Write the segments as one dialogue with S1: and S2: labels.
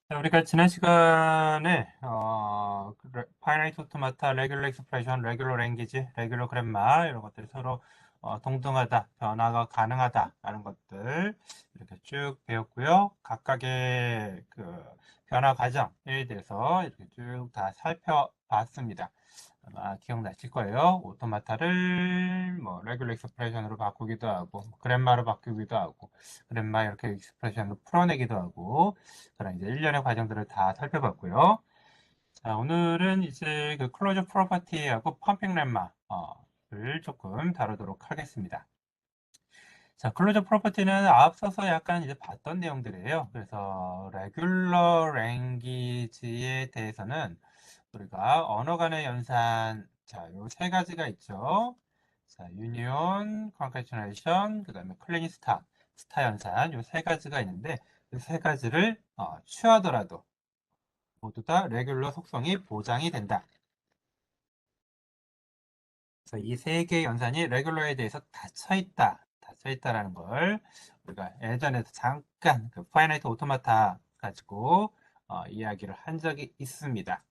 S1: 자, 우리가 지난 시간에 파이나이트 오토마타, 레귤러 익스프레션, 레귤러 랭귀지, 레귤러 그램마 이런 것들이 서로 동등하다, 변화가 가능하다라는 것들 이렇게 쭉 배웠고요. 각각의 그 변화 과정에 대해서 이렇게 쭉 다 살펴봤습니다. 아마 기억나실 거예요. 오토마타를 뭐 레귤러 익스프레션으로 바꾸기도 하고, 그램마로 바꾸기도 하고, 그램마 이렇게 익스프레션으로 풀어내기도 하고, 그런 이제 일련의 과정들을 다 살펴봤고요. 자, 오늘은 이제 그 클로저 프로퍼티하고 펌핑 렘마를 조금 다루도록 하겠습니다. 자, 클로저 프로퍼티는 앞서서 약간 이제 봤던 내용들이에요. 그래서 레귤러 랭귀지에 대해서는 우리가 언어 간의 연산, 자, 요 세 가지가 있죠. 자, 유니온, 컨캐치네이션, 그 다음에 클리니 스타 연산, 요 세 가지가 있는데, 이 세 가지를 취하더라도 모두 다 레귤러 속성이 보장이 된다. 그래서 이 세 개의 연산이 레귤러에 대해서 닫혀 있다라는 걸 우리가 예전에도 잠깐 그 파이나이트 오토마타 가지고 이야기를 한 적이 있습니다.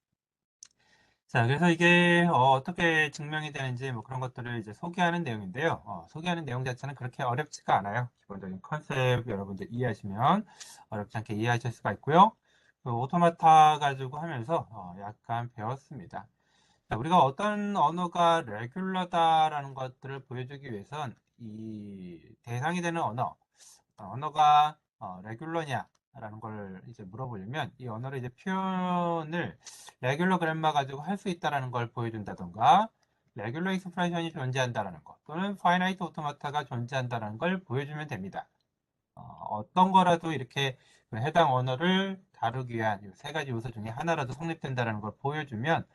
S1: 자, 그래서 이게 떻게 증명이 되는지 뭐 그런 것들을 이제 소개하는 내용인데요. 소개하는 내용 자체는 그렇게 어렵지가 않아요. 기본적인 컨셉 여러분들 이해하시면 어렵지 않게 이해하실 수가 있고요. 그 오토마타 가지고 하면서 약간 배웠습니다. 자, 우리가 어떤 언어가 레귤러다라는 것들을 보여주기 위해선 이 대상이 되는 언어가 레귤러냐라는 걸 이제 물어보려면 이 언어를 이제 표현을 레귤러 그램마 가지고 할 수 있다라는 걸 보여준다던가 레귤러 익스프레션이 존재한다라는 것 또는 파이나이트 오토마타가 존재한다라는 걸 보여주면 됩니다. 어떤 거라도 이렇게 그 해당 언어를 다루기 위한 이 세 가지 요소 중에 하나라도 성립된다는 걸 보여주면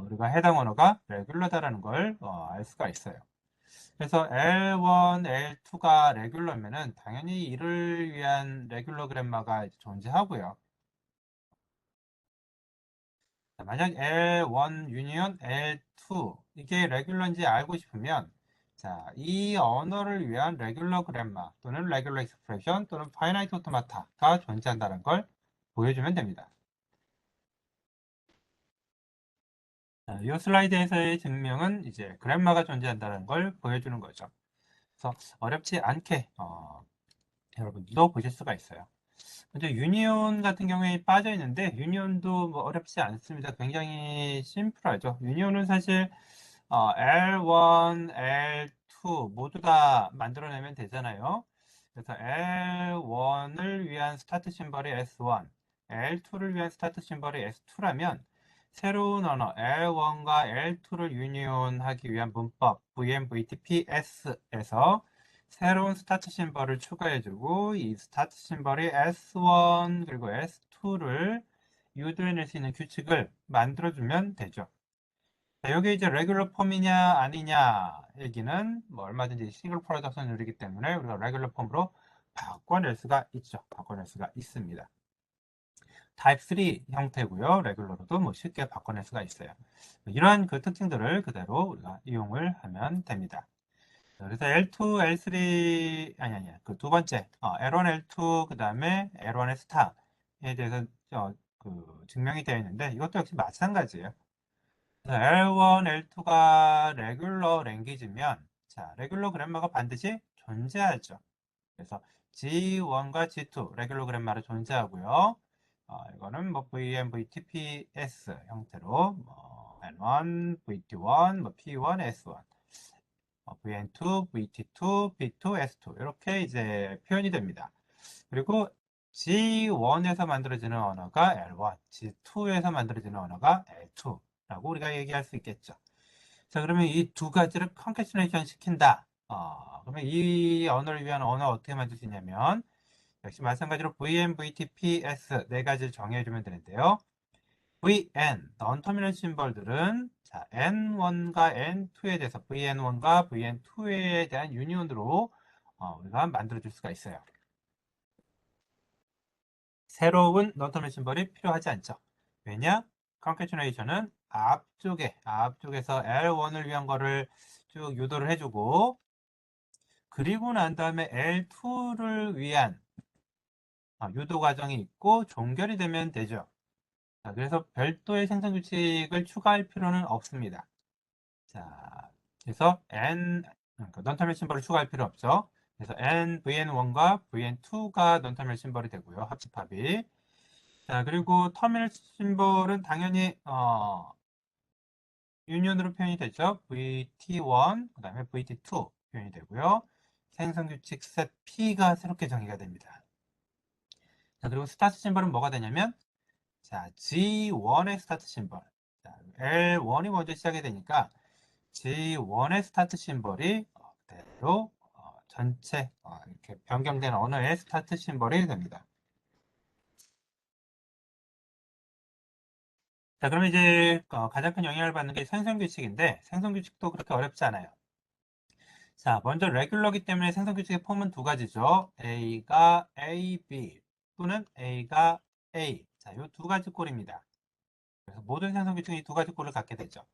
S1: 우리가 해당 언어가 레귤러다라는 걸 알 수가 있어요. 그래서 L1, L2가 레귤러면은 당연히 이를 위한 레귤러 그램마가 존재하고요. 만약 L1 유니온 L2 이게 레귤러인지 알고 싶으면 자, 이 언어를 위한 레귤러 그램마 또는 레귤러 익스프레션 또는 파이나이트 오토마타가 존재한다는 걸 보여주면 됩니다. 자, 이 슬라이드에서의 증명은 이제 그램마가 존재한다는 걸 보여주는 거죠. 그래서 어렵지 않게 여러분들도 보실 수가 있어요. 먼저 유니온 같은 경우에 빠져 있는데 유니온도 뭐 어렵지 않습니다. 굉장히 심플하죠. 유니온은 사실 L1, L2 모두 다 만들어내면 되잖아요. 그래서 L1을 위한 스타트 심벌이 S1, L2를 위한 스타트 심벌이 S2라면 새로운 언어 L1과 L2를 유니온하기 위한 문법 VMVTPS에서 새로운 스타트 심벌을 추가해주고 이 스타트 심벌이 S1 그리고 S2를 유도해낼 수 있는 규칙을 만들어주면 되죠. 자, 여기 이제 레귤러 폼이냐 아니냐 얘기는 뭐 얼마든지 싱글 프로덕션율이기 때문에 우리가 레귤러 폼으로 바꿔낼 수가 있죠. 바꿔낼 수가 있습니다. 타입 3 형태고요. 레귤러로도 뭐 쉽게 바꿔낼 수가 있어요. 이러한 그 특징들을 그대로 우리가 이용을 하면 됩니다. 그래서 L2, L3 아니 그 두 번째 L1, L2 그 다음에 L1의 스타에 대해서 그 증명이 되어 있는데 이것도 역시 마찬가지예요. L1, L2가 레귤러 랭귀지면 자, 레귤러 그램마가 반드시 존재하죠. 그래서 G1과 G2 레귤러 그램마로 존재하고요. 이거는 뭐 VM, VTPS 형태로 뭐 N1, VT1, 뭐 P1, S1, VN2, VT2, B2, S2 이렇게 이제 표현이 됩니다. 그리고 G1에서 만들어지는 언어가 L1, G2에서 만들어지는 언어가 L2라고 우리가 얘기할 수 있겠죠. 자, 그러면 이 두 가지를 컨캐치네이션 시킨다. 그러면 이 언어를 위한 언어 어떻게 만들 수 있냐면 역시 마찬가지로 VM, VTPS 네 가지를 정해주면 되는데요. VN, non-terminal 심벌들은 자, N1과 N2에 대해서 VN1과 VN2에 대한 유니온으로 우리가 만들어줄 수가 있어요. 새로운 non-terminal 심벌이 필요하지 않죠. 왜냐? concatenation은 앞쪽에서 L1을 위한 거를 쭉 유도를 해주고 그리고 난 다음에 L2를 위한 유도 과정이 있고 종결이 되면 되죠. 자, 그래서 별도의 생성 규칙을 추가할 필요는 없습니다. 자, 그래서 그러니까 넌터널 심벌을 추가할 필요 없죠. 그래서 vn1과 vn2가 넌터널 심벌이 되고요. 합집합이. 자, 그리고 터미널 심벌은 당연히 유니온으로 표현이 되죠. vt1, 그 다음에 vt2 표현이 되고요. 생성 규칙 셋 p가 새롭게 정의가 됩니다. 자, 그리고 스타트 심벌은 뭐가 되냐면, 자, G1의 스타트 심벌. 자, L1이 먼저 시작이 되니까 G1의 스타트 심벌이 그대로 전체 이렇게 변경된 언어의 스타트 심벌이 됩니다. 자, 그러면 이제 가장 큰 영향을 받는 게 생성 규칙인데, 생성 규칙도 그렇게 어렵지 않아요. 자, 먼저 레귤러기 때문에 생성 규칙의 폼은 두 가지죠. A가 A, B 또는 A가 A. 자, 이 두 가지 꼴입니다. 그래서 모든 생성 규칙은 이 두 가지 꼴을 갖게 되죠.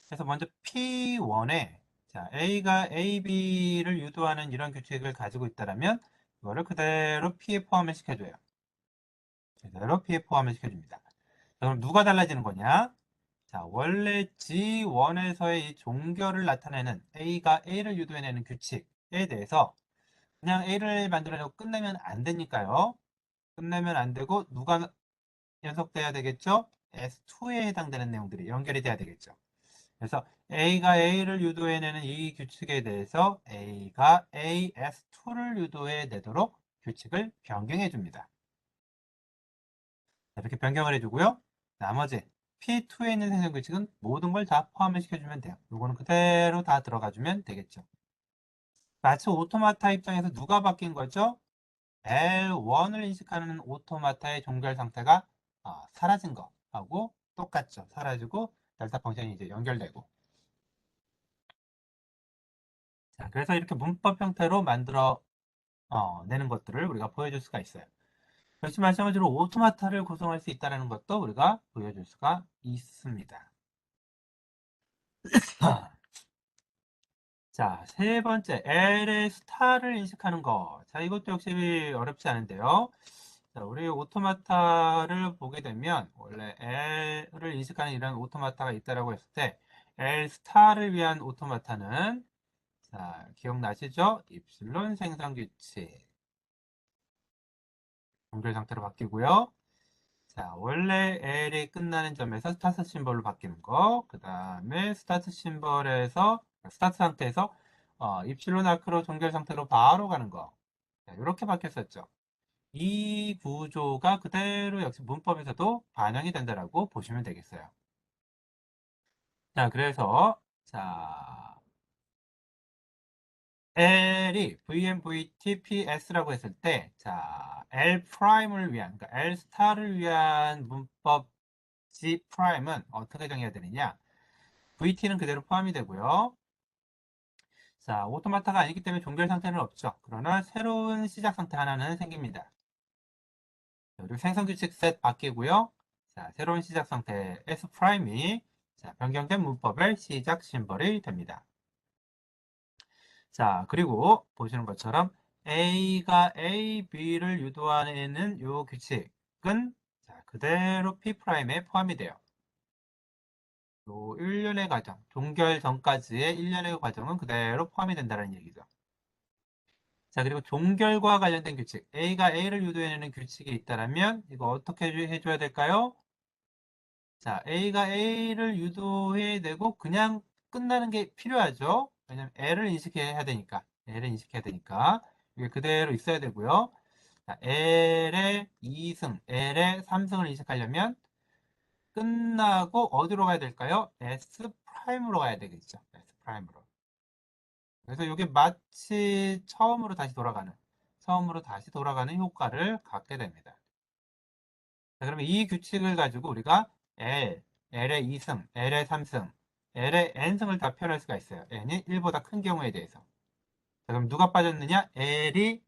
S1: 그래서 먼저 P1에 자, A가 A, B를 유도하는 이런 규칙을 가지고 있다면 이거를 그대로 P에 포함을 시켜줘요. 그대로 P에 포함을 시켜줍니다. 자, 그럼 누가 달라지는 거냐? 자, 원래 G1에서의 이 종결을 나타내는 A가 A를 유도해내는 규칙에 대해서 그냥 A를 만들어내고 끝내면 안 되니까요. 끝내면 안 되고 누가 연속돼야 되겠죠? S2에 해당되는 내용들이 연결이 돼야 되겠죠. 그래서 A가 A를 유도해내는 이 규칙에 대해서 A가 AS2를 유도해내도록 규칙을 변경해 줍니다. 이렇게 변경을 해주고요. 나머지 P2에 있는 생성 규칙은 모든 걸 다 포함을 시켜주면 돼요. 이거는 그대로 다 들어가주면 되겠죠. 마치 오토마타 입장에서 누가 바뀐 거죠? L1을 인식하는 오토마타의 종결 상태가 사라진 거하고 똑같죠. 사라지고 델타 펑션이 이제 연결되고. 자, 그래서 이렇게 문법 형태로 만들어 내는 것들을 우리가 보여줄 수가 있어요. 그렇지 마찬가지로 오토마타를 구성할 수 있다는 것도 우리가 보여줄 수가 있습니다. 자, 세 번째, L의 스타를 인식하는 거. 자, 이것도 역시 어렵지 않은데요. 자, 우리 오토마타를 보게 되면 원래 L을 인식하는 이런 오토마타가 있다라고 했을 때 L 스타를 위한 오토마타는 자, 기억나시죠? 입실론 생성 규칙 연결 상태로 바뀌고요. 자, 원래 L이 끝나는 점에서 스타트 심벌로 바뀌는 거. 그 다음에 스타트 심벌에서 스타트 상태에서 입실론 아크로 종결 상태로 바로 가는 거. 자, 이렇게 바뀌었었죠. 이 구조가 그대로 역시 문법에서도 반영이 된다라고 보시면 되겠어요. 자, 그래서 자 L이 VMVTPS라고 했을 때, 자 L 프라임을 위한, 그러니까 L 스타를 위한 문법 G 프라임은 어떻게 정해야 되느냐? VT는 그대로 포함이 되고요. 자, 오토마타가 아니기 때문에 종결 상태는 없죠. 그러나 새로운 시작 상태 하나는 생깁니다. 그리고 생성 규칙 셋 바뀌고요. 자, 새로운 시작 상태 S 프라임이 자, 변경된 문법의 시작 심벌이 됩니다. 자, 그리고 보시는 것처럼 A가 A, B를 유도하는 이 규칙은 자, 그대로 P 프라임에 포함이 돼요. 요 일련의 과정, 종결 전까지의 일련의 과정은 그대로 포함이 된다는 얘기죠. 자, 그리고 종결과 관련된 규칙, A가 A를 유도해내는 규칙이 있다면 이거 어떻게 해줘야 될까요? 자, A가 A를 유도해내고 그냥 끝나는 게 필요하죠. 왜냐면 L을 인식해야 되니까. L을 인식해야 되니까. 이게 그대로 있어야 되고요. 자, L의 2승, L의 3승을 인식하려면 끝나고 어디로 가야 될까요? S 프라임으로 가야 되겠죠. S 프라임으로. 그래서 이게 마치 처음으로 다시 돌아가는 효과를 갖게 됩니다. 자, 그러면 이 규칙을 가지고 우리가 L의 2승, L의 3승, L의 N승을 다 표현할 수가 있어요. N이 1보다 큰 경우에 대해서. 자, 그럼 누가 빠졌느냐? L이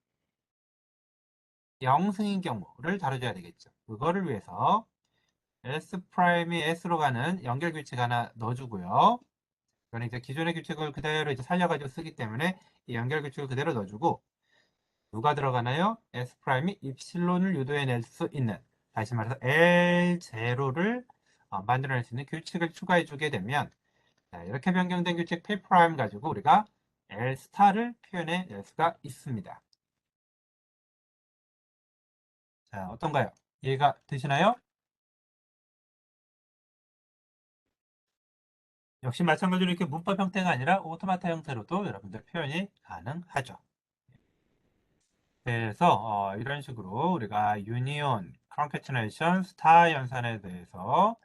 S1: 0승인 경우를 다뤄줘야 되겠죠. 그거를 위해서 S 프라임이 S로 가는 연결 규칙 하나 넣어주고요. 이거는 이제 기존의 규칙을 그대로 이제 살려가지고 쓰기 때문에 이 연결 규칙을 그대로 넣어주고 누가 들어가나요? S 프라임이 입실론을 유도해낼 수 있는, 다시 말해서 L0를 만들어낼 수 있는 규칙을 추가해주게 되면, 자, 이렇게 변경된 규칙 P 프라임 가지고 우리가 L 스타를 표현해낼 수가 있습니다. 자, 어떤가요? 이해가 되시나요? 역시 마찬가지로 이렇게 문법 형태가 아니라 오토마타 형태로도 여러분들 표현이 가능하죠. 그래서 이런 식으로 우리가 유니온, 컨캐티네이션, 스타 연산에 대해서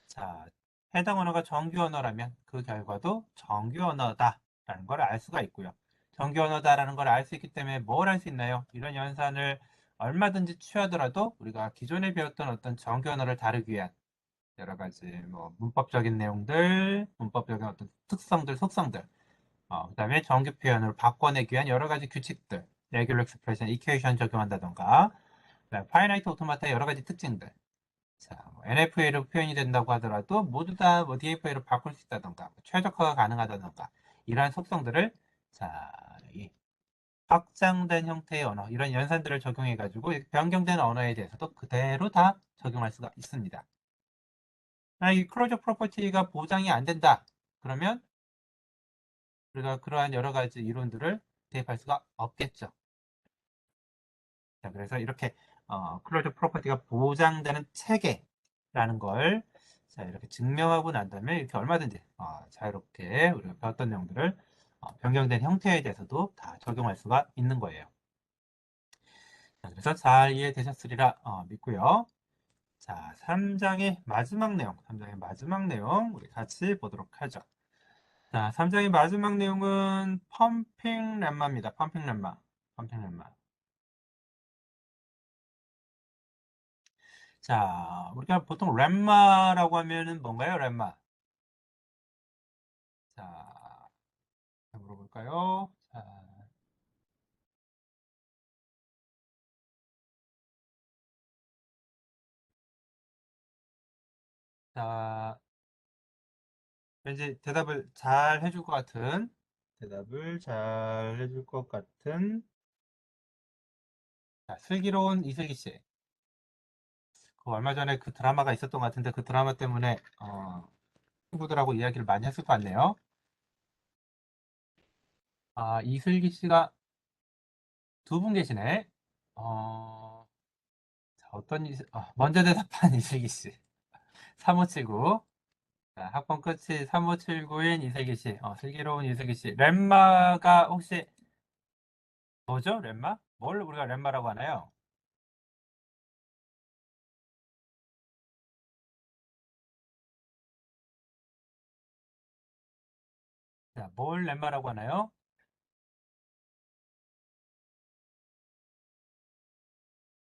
S1: 자, 해당 언어가 정규 언어라면 그 결과도 정규 언어다라는 걸 알 수가 있고요. 정규 언어다라는 걸 알 수 있기 때문에 뭘 할 수 있나요? 이런 연산을 얼마든지 취하더라도 우리가 기존에 배웠던 어떤 정규 언어를 다루기 위한 여러 가지 뭐 문법적인 내용들, 문법적인 어떤 특성들, 속성들, 그다음에 정규 표현으로 바꿔내기 위한 여러 가지 규칙들, 레귤러 익스프레션, 이퀘이션 적용한다던가, 파이나이트 오토마타의 여러 가지 특징들, 자, NFA로 표현이 된다고 하더라도 모두 다뭐 DFA로 바꿀 수 있다던가, 최적화가 가능하다던가, 이러한 속성들을 자, 이 확장된 형태의 언어, 이런 연산들을 적용해가지고 변경된 언어에 대해서도 그대로 다 적용할 수가 있습니다. 이 클로저 프로퍼티가 보장이 안 된다. 그러면 우리가 그러한 여러 가지 이론들을 대입할 수가 없겠죠. 자, 그래서 이렇게 클로저 프로퍼티가 보장되는 체계라는 걸 자, 이렇게 증명하고 난 다음에 이렇게 얼마든지 자유롭게 우리가 배웠던 내용들을 변경된 형태에 대해서도 다 적용할 수가 있는 거예요. 자, 그래서 잘 이해되셨으리라 믿고요. 자, 3장의 마지막 내용, 3장의 마지막 내용 우리 같이 보도록 하죠. 자, 3장의 마지막 내용은 펌핑 렘마입니다. 펌핑 렘마. 펌핑 렘마. 자, 우리가 보통 렘마라고 하면은 뭔가요? 렘마. 자, 물어볼까요? 자, 왠지 대답을 잘 해줄 것 같은, 대답을 잘 해줄 것 같은, 자, 슬기로운 이슬기 씨. 그 얼마 전에 그 드라마가 있었던 것 같은데 그 드라마 때문에, 친구들하고 이야기를 많이 했을 것 같네요. 이슬기 씨가 두 분 계시네. 자, 먼저 대답한 이슬기 씨. 3579. 자, 학번 끝이 3579인 이슬기 씨. 슬기로운 이슬기 씨. 렘마가 혹시 뭐죠? 렘마? 뭘 우리가 렘마라고 하나요? 자, 뭘 렘마라고 하나요?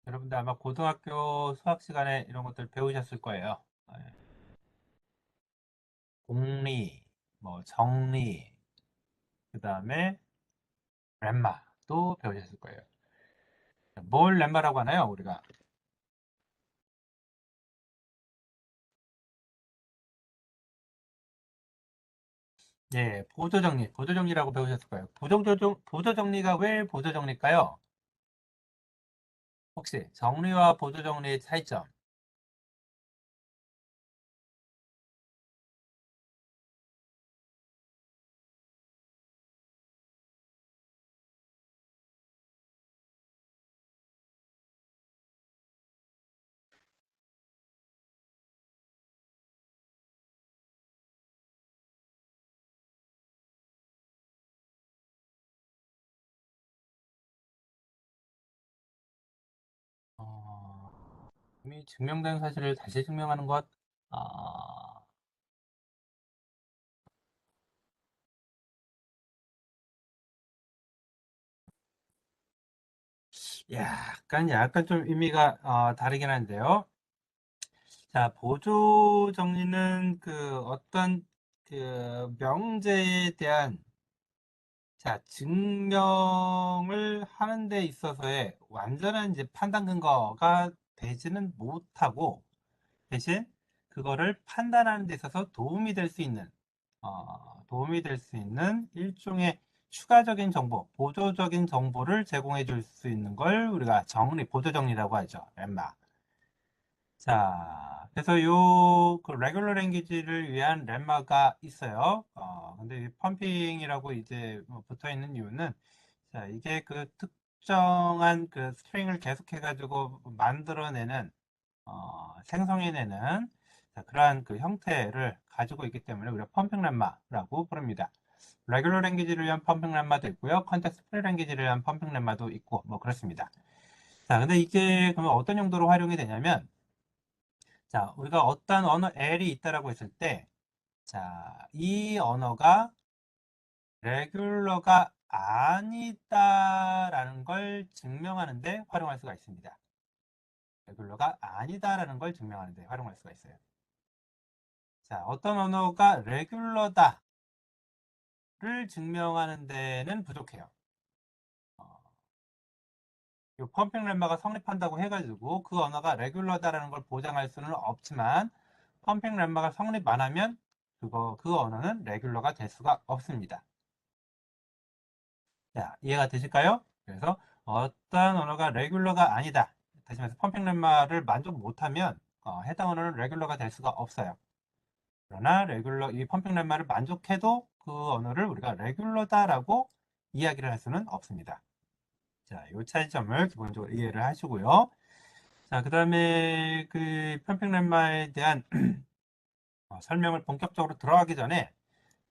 S1: 여러분들 아마 고등학교 수학 시간에 이런 것들 배우셨을 거예요. 네. 공리, 뭐 정리, 그 다음에 렘마도 배우셨을 거예요. 뭘 렘마라고 하나요? 우리가 예, 보조정리, 보조정리라고 배우셨을 거예요. 보조정리가 왜 보조정리일까요? 혹시 정리와 보조정리의 차이점? 이미 증명된 사실을 다시 증명하는 것, 아, 약간 좀 의미가 다르긴 한데요. 자, 보조 정리는 그 어떤 그 명제에 대한 자, 증명을 하는 데 있어서의 완전한 이제 판단 근거가 되지는 못하고 대신 그거를 판단하는 데 있어서 도움이 될 수 있는 일종의 추가적인 정보, 보조적인 정보를 제공해 줄 수 있는 걸 우리가 보조 정리라고 하죠. 렘마. 자, 그래서 그 레귤러 랭귀지를 위한 렘마가 있어요. 근데 이 펌핑이라고 이제 붙어 있는 이유는, 자, 이게 그 특정한 그 스트링을 계속해가지고 만들어내는, 생성해내는, 자, 그러한 그 형태를 가지고 있기 때문에 우리가 펌핑 렘마라고 부릅니다. 레귤러 랭귀지를 위한 펌핑 렘마도 있고요. 컨텍스트 프리 랭귀지를 위한 펌핑 렘마도 있고, 뭐 그렇습니다. 자, 근데 이게 그러면 어떤 용도로 활용이 되냐면, 자, 우리가 어떤 언어 L이 있다라고 했을 때, 자, 이 언어가 레귤러가 아니다라는 걸 증명하는데 활용할 수가 있습니다. 레귤러가 아니다라는 걸 증명하는데 활용할 수가 있어요. 자, 어떤 언어가 레귤러다를 증명하는 데는 부족해요. 이 펌핑 렘마가 성립한다고 해가지고 그 언어가 레귤러다라는 걸 보장할 수는 없지만, 펌핑 렘마가 성립 안 하면 그 언어는 레귤러가 될 수가 없습니다. 자, 이해가 되실까요? 그래서 어떤 언어가 레귤러가 아니다. 다시 말해서 펌핑 렘마를 만족 못하면 해당 언어는 레귤러가 될 수가 없어요. 그러나 이 펌핑 렘마를 만족해도 그 언어를 우리가 레귤러다라고 이야기를 할 수는 없습니다. 자, 이 차이점을 기본적으로 이해를 하시고요. 자, 그 다음에 그 펌핑 렘마에 대한 설명을 본격적으로 들어가기 전에,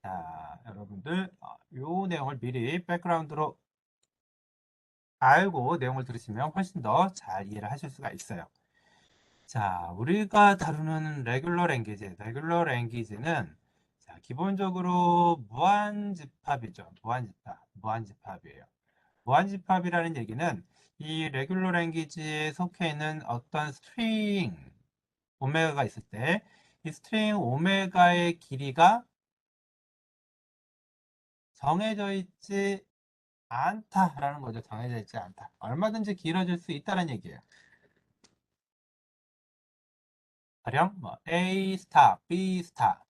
S1: 자, 여러분들 이 내용을 미리 백그라운드로 알고 내용을 들으시면 훨씬 더 잘 이해를 하실 수가 있어요. 자, 우리가 다루는 레귤러 랭귀지는 자, 기본적으로 무한집합이죠. 무한집합이에요. 무한집합이라는 얘기는 이 레귤러 랭귀지에 속해 있는 어떤 스트링 오메가가 있을 때, 이 스트링 오메가의 길이가 정해져 있지 않다라는 거죠. 정해져 있지 않다. 얼마든지 길어질 수 있다는 얘기예요. 가령 뭐 A 스타, B 스타,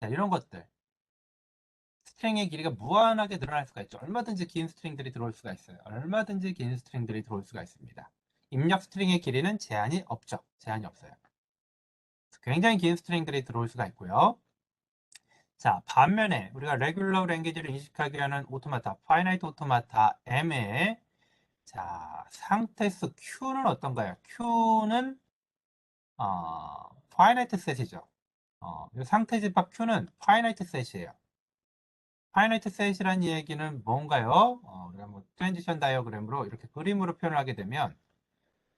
S1: 자, 이런 것들. 스트링의 길이가 무한하게 늘어날 수가 있죠. 얼마든지 긴 스트링들이 들어올 수가 있어요. 얼마든지 긴 스트링들이 들어올 수가 있습니다. 입력 스트링의 길이는 제한이 없죠. 제한이 없어요. 굉장히 긴 스트링들이 들어올 수가 있고요. 자, 반면에 우리가 레귤러 랭귀지를 인식하게 하는 오토마타, 파이나이트 오토마타 M의 자, 상태수 Q는 어떤가요? Q는 파이나이트 셋이죠. 상태 집합 Q는 파이나이트 셋이에요. 파이나이트 셋이란 얘기는 뭔가요? 우리가 뭐 트랜지션 다이어그램으로 이렇게 그림으로 표현을 하게 되면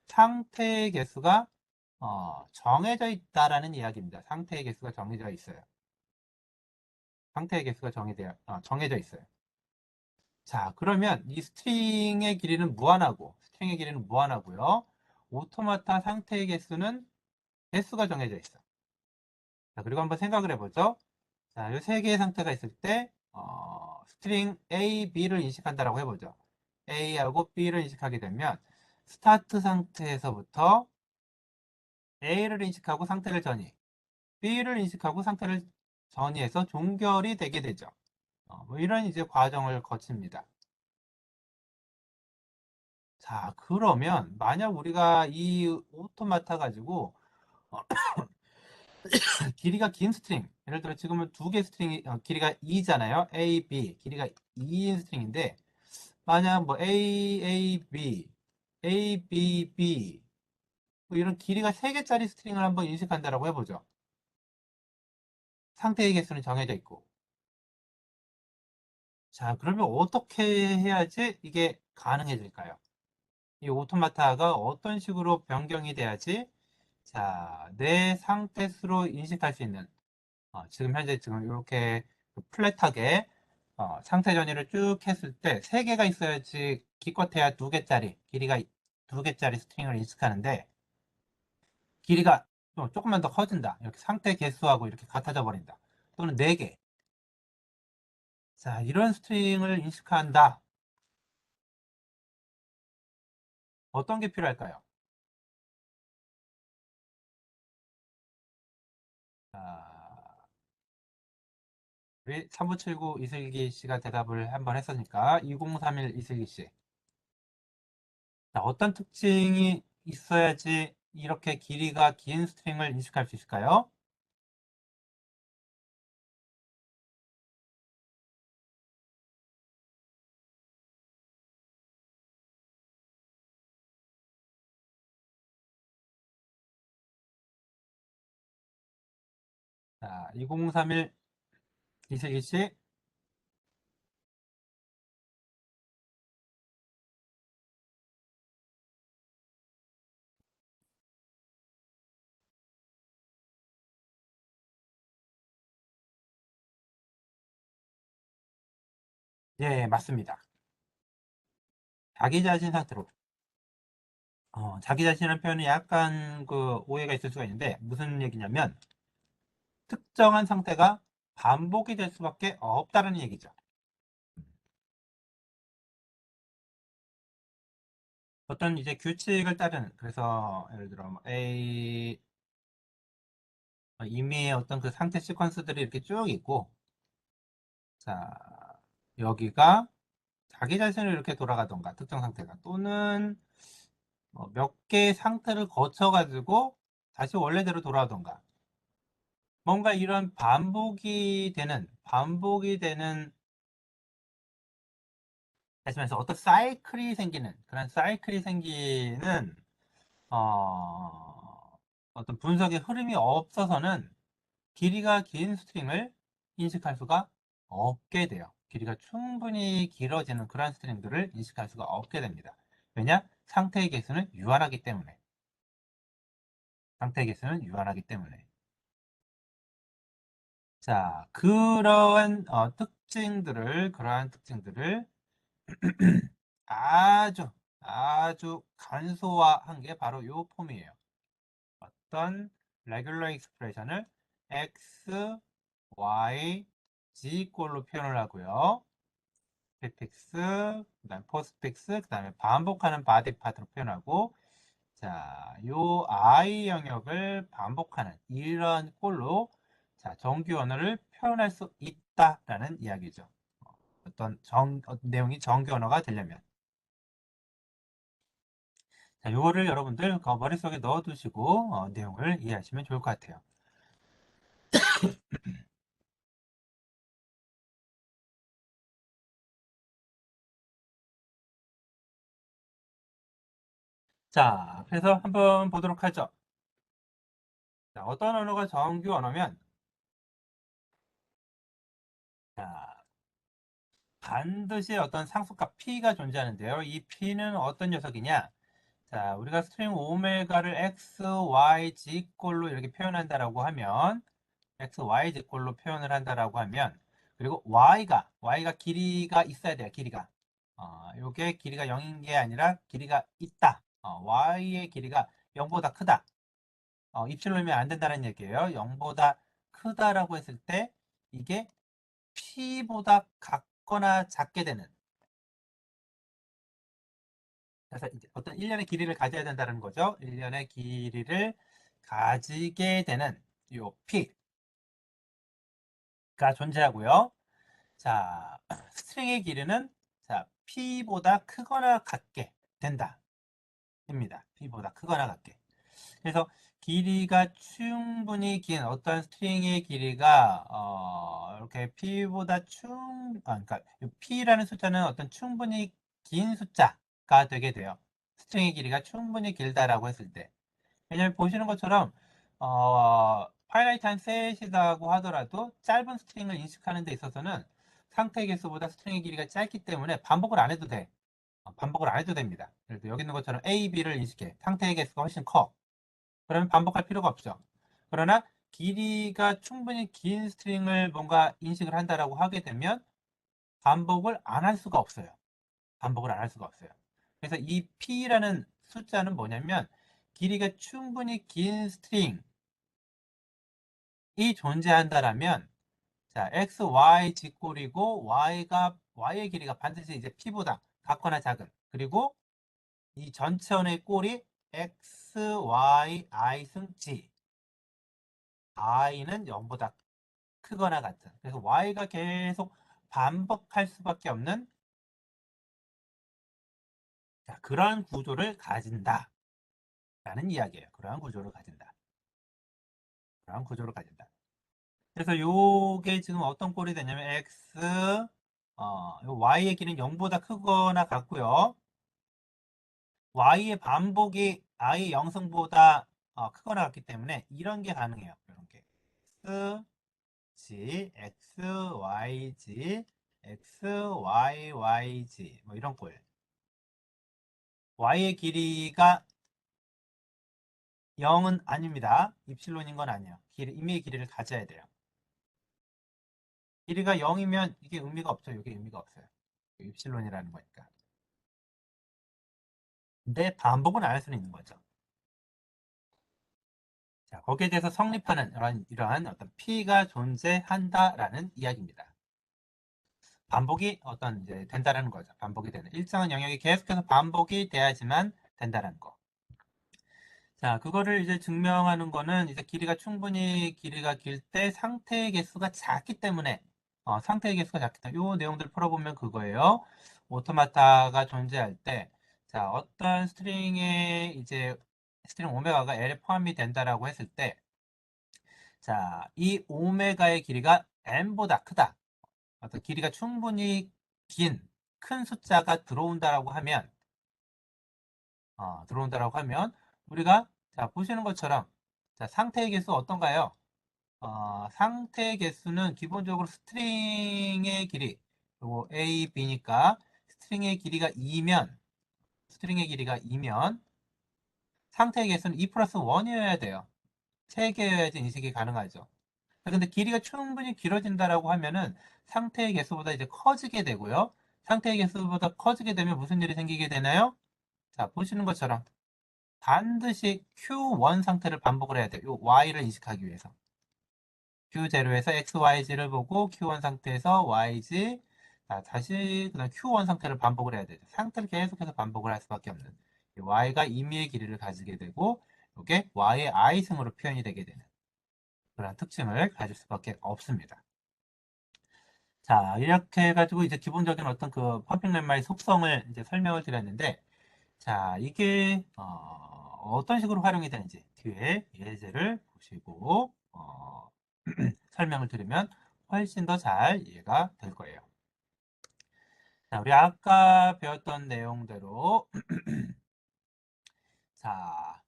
S1: 상태의 개수가 정해져 있다라는 이야기입니다. 상태의 개수가 정해져 있어요. 상태의 개수가 정해져 있어요. 자, 그러면 이 스트링의 길이는 무한하고요. 오토마타 상태의 개수가 정해져 있어. 자, 그리고 한번 생각을 해보죠. 자, 이 세 개의 상태가 있을 때, 스트링 A, B를 인식한다라고 해보죠. A하고 B를 인식하게 되면, 스타트 상태에서부터 A를 인식하고 상태를 전이, B를 인식하고 상태를 전이해서 종결이 되게 되죠. 뭐 이런 이제 과정을 거칩니다. 자, 그러면 만약 우리가 이 오토마타 가지고 길이가 긴 스트링, 예를 들어 지금은 두 개 스트링이 길이가 2잖아요. A, B 길이가 2인 스트링인데 만약 뭐 A, A, B, A, B, B 뭐 이런 길이가 3개짜리 스트링을 한번 인식한다라고 해보죠. 상태의 개수는 정해져 있고. 자, 그러면 어떻게 해야지 이게 가능해질까요? 이 오토마타가 어떤 식으로 변경이 돼야지 자, 내 상태수로 인식할 수 있는 지금 현재 이렇게 플랫하게 상태 전이를 쭉 했을 때 3개가 있어야지 기껏해야 2개짜리 길이가 2개짜리 스트링을 인식하는데 길이가 좀 조금만 더 커진다. 이렇게 상태 개수하고 이렇게 같아져 버린다. 또는 4개. 자, 이런 스트링을 인식한다. 어떤 게 필요할까요? 자, 우리 3979 이슬기 씨가 대답을 한번 했으니까 2031 이슬기 씨. 자, 어떤 특징이 있어야지 이렇게 길이가 긴 스트링을 인식할 수 있을까요? 자, 2031 이슬기 씨. 예, 맞습니다. 자기 자신 상태로. 자기 자신이라는 표현이 약간 그 오해가 있을 수가 있는데 무슨 얘기냐면 특정한 상태가 반복이 될 수밖에 없다는 얘기죠. 어떤 이제 규칙을 따르는 그래서 예를 들어 뭐 A 이미의 어떤 그 상태 시퀀스들이 이렇게 쭉 있고 자 여기가 자기 자신을 이렇게 돌아가던가 특정 상태가 또는 몇 개의 상태를 거쳐 가지고 다시 원래대로 돌아오던가 뭔가 이런 반복이 되는 다시 말해서 어떤 사이클이 생기는 그런 사이클이 생기는 어떤 분석의 흐름이 없어서는 길이가 긴 스트링을 인식할 수가 없게 돼요. 길이가 충분히 길어지는 그런 스트링들을 인식할 수가 없게 됩니다. 왜냐? 상태의 개수는 유한하기 때문에. 상태의 개수는 유한하기 때문에. 자, 그러한 특징들을 아주, 아주 간소화한 게 바로 이 폼이에요. 어떤 레귤러 익스프레션을 x, y, z 꼴로 표현을 하고요. 프리픽스, 그다음 포스픽스, 그다음에 반복하는 바디 파트로 표현하고 자, 요 I 영역을 반복하는 이런 꼴로 자, 정규 언어를 표현할 수 있다라는 이야기죠. 어떤 내용이 정규 언어가 되려면 자, 요거를 여러분들 머릿속에 넣어두시고 내용을 이해하시면 좋을 것 같아요. 자, 그래서 한번 보도록 하죠. 자, 어떤 언어가 정규 언어면 자, 반드시 어떤 상수값 P가 존재하는데요. 이 P는 어떤 녀석이냐? 자, 우리가 스트링 오메가를 x, y, z 꼴로 이렇게 표현한다라고 하면 x, y, z 꼴로 표현을 한다라고 하면 그리고 y가 길이가 있어야 돼요. 길이가. 요게 길이가 0인 게 아니라 길이가 있다. y의 길이가 0보다 크다. 입술로면 안 된다는 얘기예요. 0보다 크다라고 했을 때 이게 p보다 같거나 작게 되는 그래서 이제 어떤 1년의 길이를 가져야 된다는 거죠. 1년의 길이를 가지게 되는 요 p가 존재하고요. 자, 스트링의 길이는 자, p보다 크거나 같게 된다. 입니다. p보다 크거나 같게. 그래서 길이가 충분히 긴 어떤 스트링의 길이가 이렇게 p보다 그러니까 p라는 숫자는 어떤 충분히 긴 숫자가 되게 돼요. 스트링의 길이가 충분히 길다라고 했을 때. 왜냐면 보시는 것처럼 파이나이트한 셋이라고 하더라도 짧은 스트링을 인식하는 데 있어서는 상태 개수보다 스트링의 길이가 짧기 때문에 반복을 안 해도 돼. 반복을 안 해도 됩니다. 그래서 여기 있는 것처럼 A, B를 인식해. 상태의 개수가 훨씬 커. 그러면 반복할 필요가 없죠. 그러나 길이가 충분히 긴 스트링을 뭔가 인식을 한다라고 하게 되면 반복을 안 할 수가 없어요. 반복을 안 할 수가 없어요. 그래서 이 P라는 숫자는 뭐냐면 길이가 충분히 긴 스트링이 존재한다라면 자, x, y 직골이고 y의 길이가 반드시 이제 P보다 같거나 작은 그리고 이 전체원의 꼴이 x, y, i 승 g i는 0보다 크거나 같은. 그래서 y가 계속 반복할 수밖에 없는 그러한 구조를 가진다. 라는 이야기예요. 그러한 구조를 가진다. 그러한 구조를 가진다. 그래서 요게 지금 어떤 꼴이 되냐면 y의 길이는 0보다 크거나 같고요. y의 반복이 i의 0승보다 크거나 같기 때문에 이런 게 가능해요. 이런 게 g, x, y, g, x, y, y, g 뭐 이런 꼴. y의 길이가 0은 아닙니다. 입실론인 건 아니에요. 임의의 길이를 가져야 돼요. 길이가 0이면 이게 의미가 없죠. 이게 의미가 없어요. 입실론이라는 거니까. 근데 반복은 안 할 수는 있는 거죠. 자, 거기에 대해서 성립하는 이러한 어떤 P가 존재한다라는 이야기입니다. 반복이 이제 된다라는 거죠. 반복이 되는. 일정한 영역이 계속해서 반복이 돼야지만 된다라는 거. 자, 그거를 이제 증명하는 거는 이제 충분히 길이가 길 때 상태의 개수가 작기 때문에, 상태의 개수가 작기 때문에, 요 내용들 풀어보면 그거예요. 오토마타가 존재할 때, 자, 어떤 스트링 오메가가 L에 포함이 된다라고 했을 때, 자, 이 오메가의 길이가 n보다 크다. 어떤 길이가 충분히 큰 숫자가 들어온다라고 하면, 우리가, 자, 보시는 것처럼, 자, 상태의 개수 어떤가요? 상태의 개수는 기본적으로 스트링의 길이, 그리고 A, B니까 스트링의 길이가 2면, 상태의 개수는 2 플러스 1이어야 돼요. 3개여야지 인식이 가능하죠. 근데 길이가 충분히 길어진다라고 하면은 상태의 개수보다 이제 커지게 되고요. 상태의 개수보다 커지게 되면 무슨 일이 생기게 되나요? 자, 보시는 것처럼 반드시 Q1 상태를 반복을 해야 돼요. 요 Y를 인식하기 위해서. Q0에서 XYZ를 보고 Q1 상태에서 YG, 자, 다시 그다음 Q1 상태를 반복을 해야 되죠. 상태를 계속해서 반복을 할 수밖에 없는. Y가 임의의 길이를 가지게 되고, 이게 Y의 I승으로 표현이 되게 되는 그런 특징을 가질 수밖에 없습니다. 자, 이렇게 해가지고 이제 기본적인 어떤 그 펌핑 lem마의 속성을 이제 설명을 드렸는데, 자, 이게 떤 식으로 활용이 되는지 뒤에 예제를 보시고 설명을 드리면 훨씬 더 잘 이해가 될 거예요. 자, 우리 아까 배웠던 내용대로 자,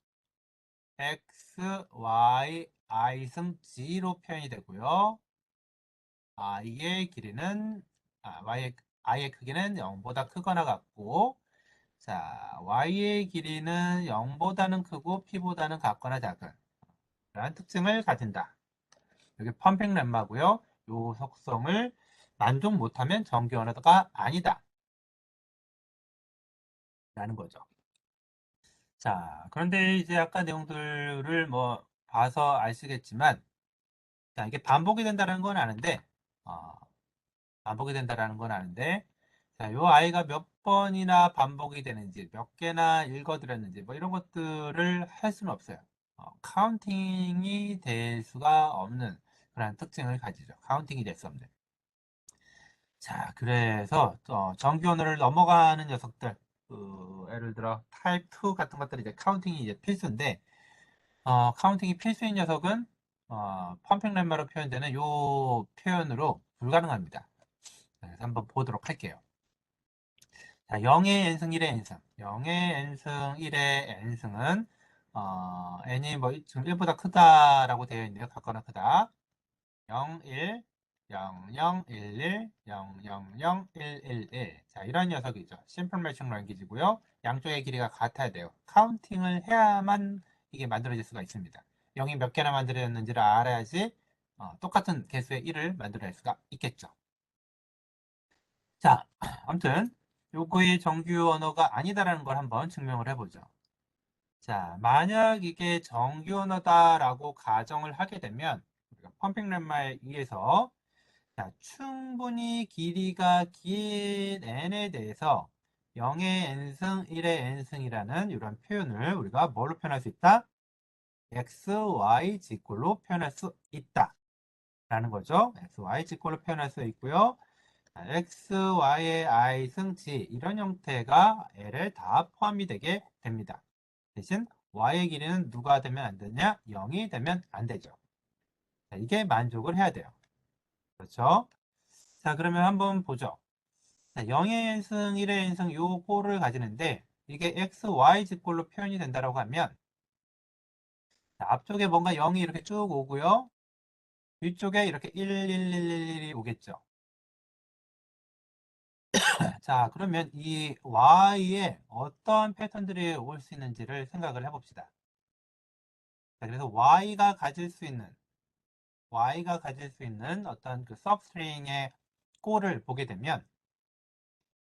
S1: x, y, i승 g로 표현이 되고요. i의 크기는 0보다 크거나 같고, 자, y의 길이는 0보다는 크고 p보다는 같거나 작은 그런 특징을 가진다. 여기 펌핑 렘마고요. 요 속성을 만족 못하면 정규 언어가 아니다. 라는 거죠. 자, 그런데 이제 아까 내용들을 뭐 봐서 아시겠지만, 자, 이게 어, 반복이 된다라는 건 아는데, 자, 요 아이가 몇 번이나 반복이 되는지, 몇 개나 읽어드렸는지, 뭐 이런 것들을 할 수는 없어요. 카운팅이 될 수가 없는 그런 특징을 가지죠. 카운팅이 될 수 없는. 자, 그래서 정규 언어를 넘어가는 녀석들, 예를 들어 타입 2 같은 것들이 이제 카운팅이 이제 필수인데, 카운팅이 필수인 녀석은 펌핑 렘마로 표현되는 요 표현으로 불가능합니다. 그래서 한번 보도록 할게요. 자, 0의 n승, 1의 n승. 0의 n승, 1의 n승은 n이 뭐 지금 1보다 크다라고 되어 있네요. 같거나 크다. 0, 1, 0, 0, 1, 1, 0, 0, 0, 1, 1, 1. 자, 이런 녀석이죠. 심플 매칭 랭귀지고요. 양쪽의 길이가 같아야 돼요. 카운팅을 해야만 이게 만들어질 수가 있습니다. 0이 몇 개나 만들어졌는지를 알아야지 똑같은 개수의 1을 만들어낼 수가 있겠죠. 자, 아무튼 요거의 정규 언어가 아니다라는 걸 한번 증명을 해보죠. 자, 만약 이게 정규 언어다라고 가정을 하게 되면 우리가 펌핑 렘마에 의해서 자, 충분히 길이가 긴 n에 대해서 0의 n승, 1의 n승이라는 이런 표현을 우리가 뭘로 표현할 수 있다? x, y, g꼴로 표현할 수 있다. 라는 거죠. x, y 직골로 표현할 수 있고요. x, y의 i 승 g 이런 형태가 L에 다 포함이 되게 됩니다. 대신 y의 길이는 누가 되면 안 되냐? 0이 되면 안 되죠. 자, 이게 만족을 해야 돼요. 그렇죠? 자, 그러면 한번 보죠. 자, 0의 n승, 1의 n승 요 꼴을 가지는데 이게 x, y 직골로 표현이 된다고 하면 자, 앞쪽에 뭔가 0이 이렇게 쭉 오고요. 위쪽에 이렇게 1, 1, 1, 1, 1이 오겠죠. 자, 그러면 이 y에 어떤 패턴들이 올 수 있는지를 생각을 해봅시다. 자, 그래서 y가 가질 수 있는 어떤 그 substring의 꼴을 보게 되면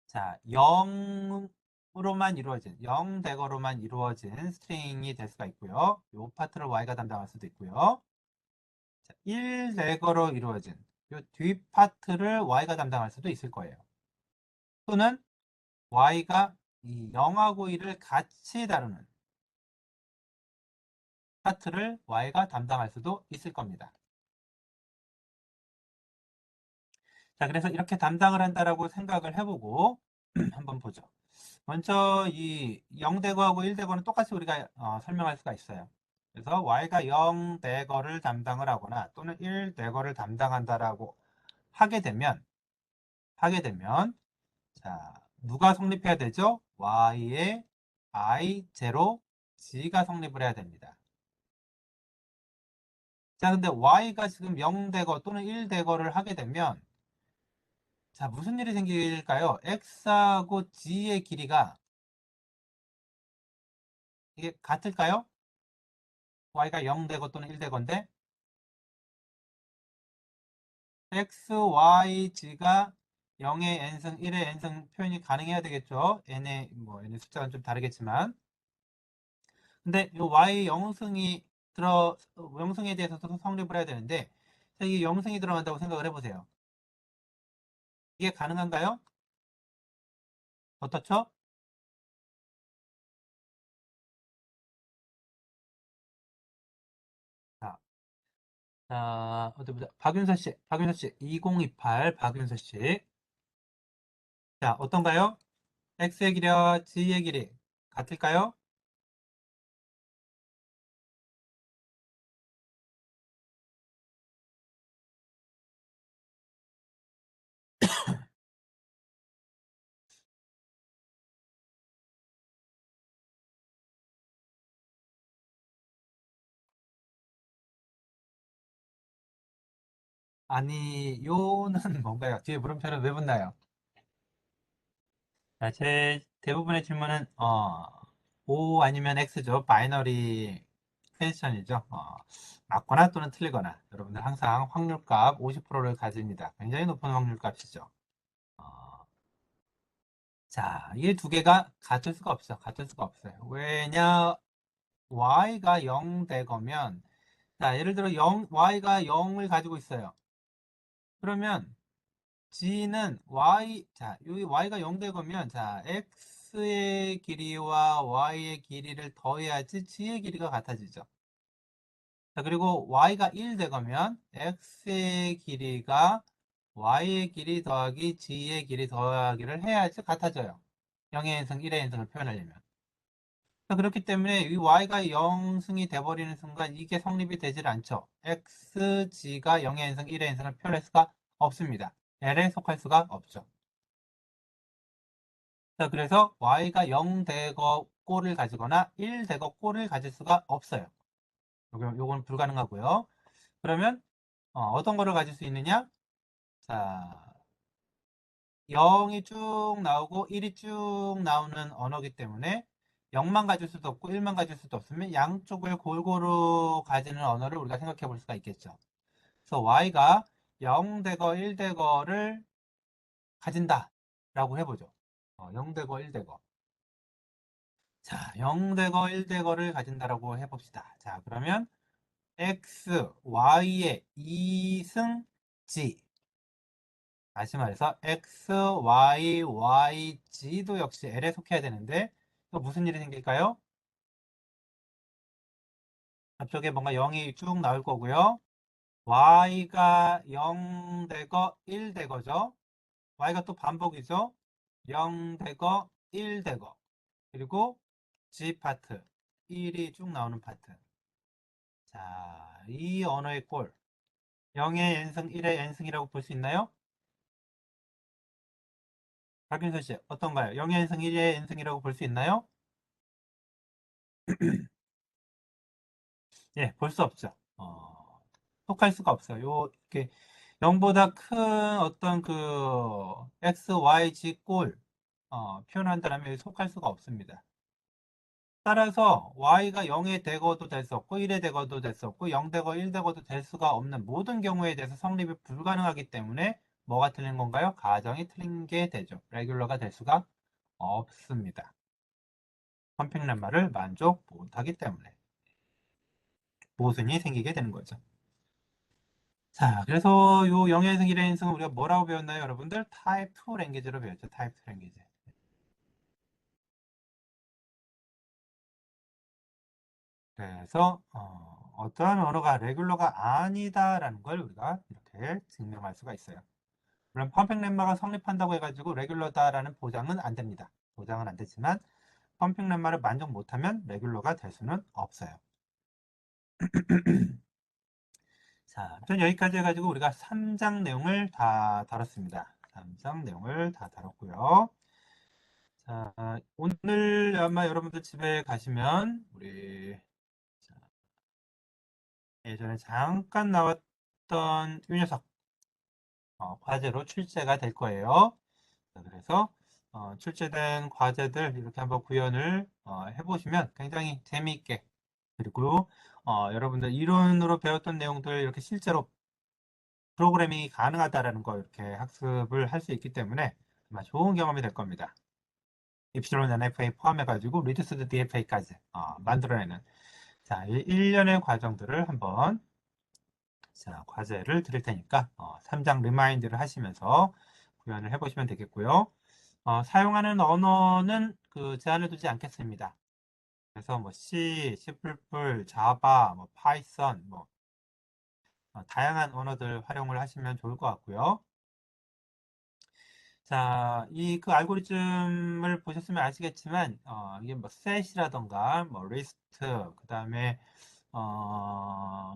S1: 자, 0으로만 이루어진 0 대거로만 이루어진 스트링이 될 수가 있고요. 이 파트를 y가 담당할 수도 있고요. 자, 1 대거로 이루어진 이 뒷 파트를 y가 담당할 수도 있을 거예요. 또는 y가 이 0하고 1을 같이 다루는 파트를 y가 담당할 수도 있을 겁니다. 자, 그래서 이렇게 담당을 한다라고 생각을 해보고 한번 보죠. 먼저 이 0대거하고 1대거는 똑같이 우리가 설명할 수가 있어요. 그래서 y가 0대거를 담당을 하거나 또는 1대거를 담당한다라고 하게 되면 자, 누가 성립해야 되죠? y의 i0 g가 성립을 해야 됩니다. 자, 근데 y가 지금 0대거 또는 1대거를 하게 되면 자, 무슨 일이 생길까요? x하고 g의 길이가 이게 같을까요? y가 0대거 또는 1대거인데 x, y, g가 0의 n승, 1의 n승 표현이 가능해야 되겠죠. n의 숫자는 좀 다르겠지만. 근데 이 y 0승에 대해서도 성립을 해야 되는데, 자, 이게 0승이 들어간다고 생각을 해보세요. 이게 가능한가요? 어떻죠? 자, 자, 어디 보자. 박윤서 씨, 2028, 박윤서 씨. 자, 어떤가요? x의 길이와 g의 길이 같을까요? 아니, 요는 뭔가요? 뒤에 물음표는 왜 붙나요? 자, 제 대부분의 질문은 O 아니면 X죠. 바이너리 퀘스천이죠. 맞거나 또는 틀리거나 여러분들 항상 확률값 50%를 가집니다. 굉장히 높은 확률값이죠. 어, 자, 이 두 개가 같을 수가 없어. 같을 수가 없어요. 왜냐? y가 0 되거면 자, 예를 들어 y가 0을 가지고 있어요. 그러면 g는 자, 여기 y가 0 되거면 자, x의 길이와 y의 길이를 더해야지 g의 길이가 같아지죠. 자, 그리고 y가 1 되거면 x의 길이가 y의 길이 더하기 g의 길이 더하기를 해야지 같아져요. 0의 인승, 1의 인승을 표현하려면. 자, 그렇기 때문에 이 y가 0승이 돼버리는 순간 이게 성립이 되질 않죠. xg가 0의 인승, 1의 인승을 표현할 수가 없습니다. L에 속할 수가 없죠. 자, 그래서 y가 0 대거 꼴을 가지거나 1 대거 꼴을 가질 수가 없어요. 요건 불가능하고요. 그러면 떤 거를 가질 수 있느냐? 자, 0이 쭉 나오고 1이 쭉 나오는 언어기 때문에 0만 가질 수도 없고 1만 가질 수도 없으면 양쪽을 골고루 가지는 언어를 우리가 생각해 볼 수가 있겠죠. 그래서 y가 0 대거 1 대거를 가진다 라고 해보죠. 0 대거 1 대거. 자, 0대거 1대거를 가진다라고 해봅시다. 자, 그러면 x, y의 2승 g. 다시 말해서 x, y, y, g도 역시 L에 속해야 되는데 또 무슨 일이 생길까요? 앞쪽에 뭔가 0이 쭉 나올 거고요. y가 0 되거 1 되거죠. y가 또 반복이죠. 0 되거 1 되거. 그리고 G 파트 1이 쭉 나오는 파트. 자, 이 언어의 꼴 0의 n승 1의 n승이라고 볼 수 있나요? 박윤서 씨 어떤가요? 0의 n승 1의 n승이라고 볼 수 있나요? 예, 볼 수 없죠. 속할 수가 없어요. 이렇게 0보다 큰 어떤 그 x, y, z 꼴 표현한다면 속할 수가 없습니다. 따라서 y가 0에 대거도 됐었고 1에 대거도 됐었고 0 대거 1 대거도 될 수가 없는 모든 경우에 대해서 성립이 불가능하기 때문에 뭐가 틀린 건가요? 가정이 틀린 게 되죠. 레귤러가 될 수가 없습니다. 펌핑 lem마를 만족 못하기 때문에 모순이 생기게 되는 거죠. 자, 그래서 요 영예인승, 일회인승은 우리가 뭐라고 배웠나요, 여러분들? 타입 2 랭귀지로 배웠죠. 타입 2 랭귀지. 그래서 떠한 언어가 레귤러가 아니다라는 걸 우리가 이렇게 증명할 수가 있어요. 물론 펌핑 렘마가 성립한다고 해가지고 레귤러다라는 보장은 안 됩니다. 보장은 안 되지만 펌핑 렘마를 만족 못하면 레귤러가 될 수는 없어요. 자, 전 여기까지 해가지고 우리가 3장 내용을 다 다뤘습니다. 3장 내용을 다 다뤘고요. 자, 오늘 아마 여러분들 집에 가시면 우리 예전에 잠깐 나왔던 이 녀석 과제로 출제가 될 거예요. 자, 그래서 출제된 과제들 이렇게 한번 구현을 해보시면 굉장히 재미있게 그리고 여러분들 이론으로 배웠던 내용들 이렇게 실제로 프로그래밍이 가능하다라는 거 이렇게 학습을 할 수 있기 때문에 아마 좋은 경험이 될 겁니다. 입실론 NFA 포함해가지고 리듀스드 DFA까지 만들어내는 자, 1년의 과정들을 한번 자, 과제를 드릴 테니까 3장 리마인드를 하시면서 구현을 해보시면 되겠고요. 사용하는 언어는 그 제한을 두지 않겠습니다. 그래서 뭐 C, C++, 자바, 뭐 파이썬, 뭐 다양한 언어들 활용을 하시면 좋을 것 같고요. 자, 이 그 알고리즘을 보셨으면 아시겠지만 이게 뭐 셋이라던가 뭐 리스트, 그 다음에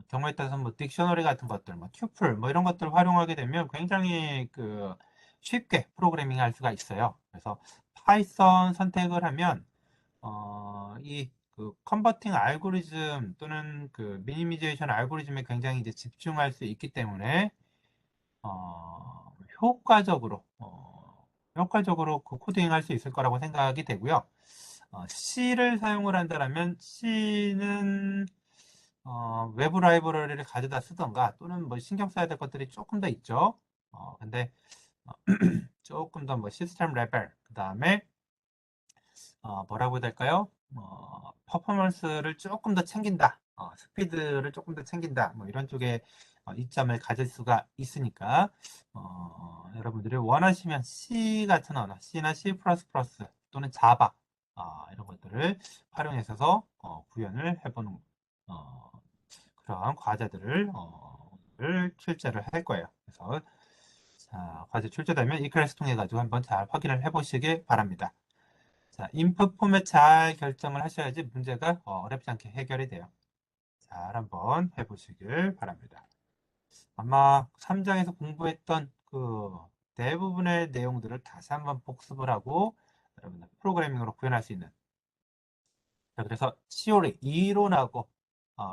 S1: 경우에 따라서 뭐 딕셔너리 같은 것들, 뭐 튜플, 뭐 이런 것들을 활용하게 되면 굉장히 그 쉽게 프로그래밍 할 수가 있어요. 그래서 파이썬 선택을 하면 이 그 컨버팅 알고리즘 또는 그 미니미제이션 알고리즘에 굉장히 이제 집중할 수 있기 때문에 효과적으로 효과적으로 그 코딩 할 수 있을 거라고 생각이 되고요. C를 사용을 한다면 C는 외부 라이브러리를 가져다 쓰던가 또는 뭐 신경 써야 될 것들이 조금 더 있죠. 근데 조금 더 뭐 시스템 레벨 그 다음에 뭐라고 해야 될까요? 퍼포먼스를 조금 더 챙긴다. 스피드를 조금 더 챙긴다. 뭐 이런 쪽에 이점을 가질 수가 있으니까 여러분들이 원하시면 C 같은 언어, C나 C++ 또는 자바 이런 것들을 활용해서 구현을 해보는 그런 과제들을 오늘 출제를 할 거예요. 그래서 자, 과제 출제되면 이 클래스 통해 가지고 한번 잘 확인을 해보시기 바랍니다. 자, 인풋 포맷 잘 결정을 하셔야지 문제가 어렵지 않게 해결이 돼요. 잘 한번 해보시길 바랍니다. 아마 3장에서 공부했던 그 대부분의 내용들을 다시 한번 복습을 하고 여러분들 프로그래밍으로 구현할 수 있는 자, 그래서 시오리 이론하고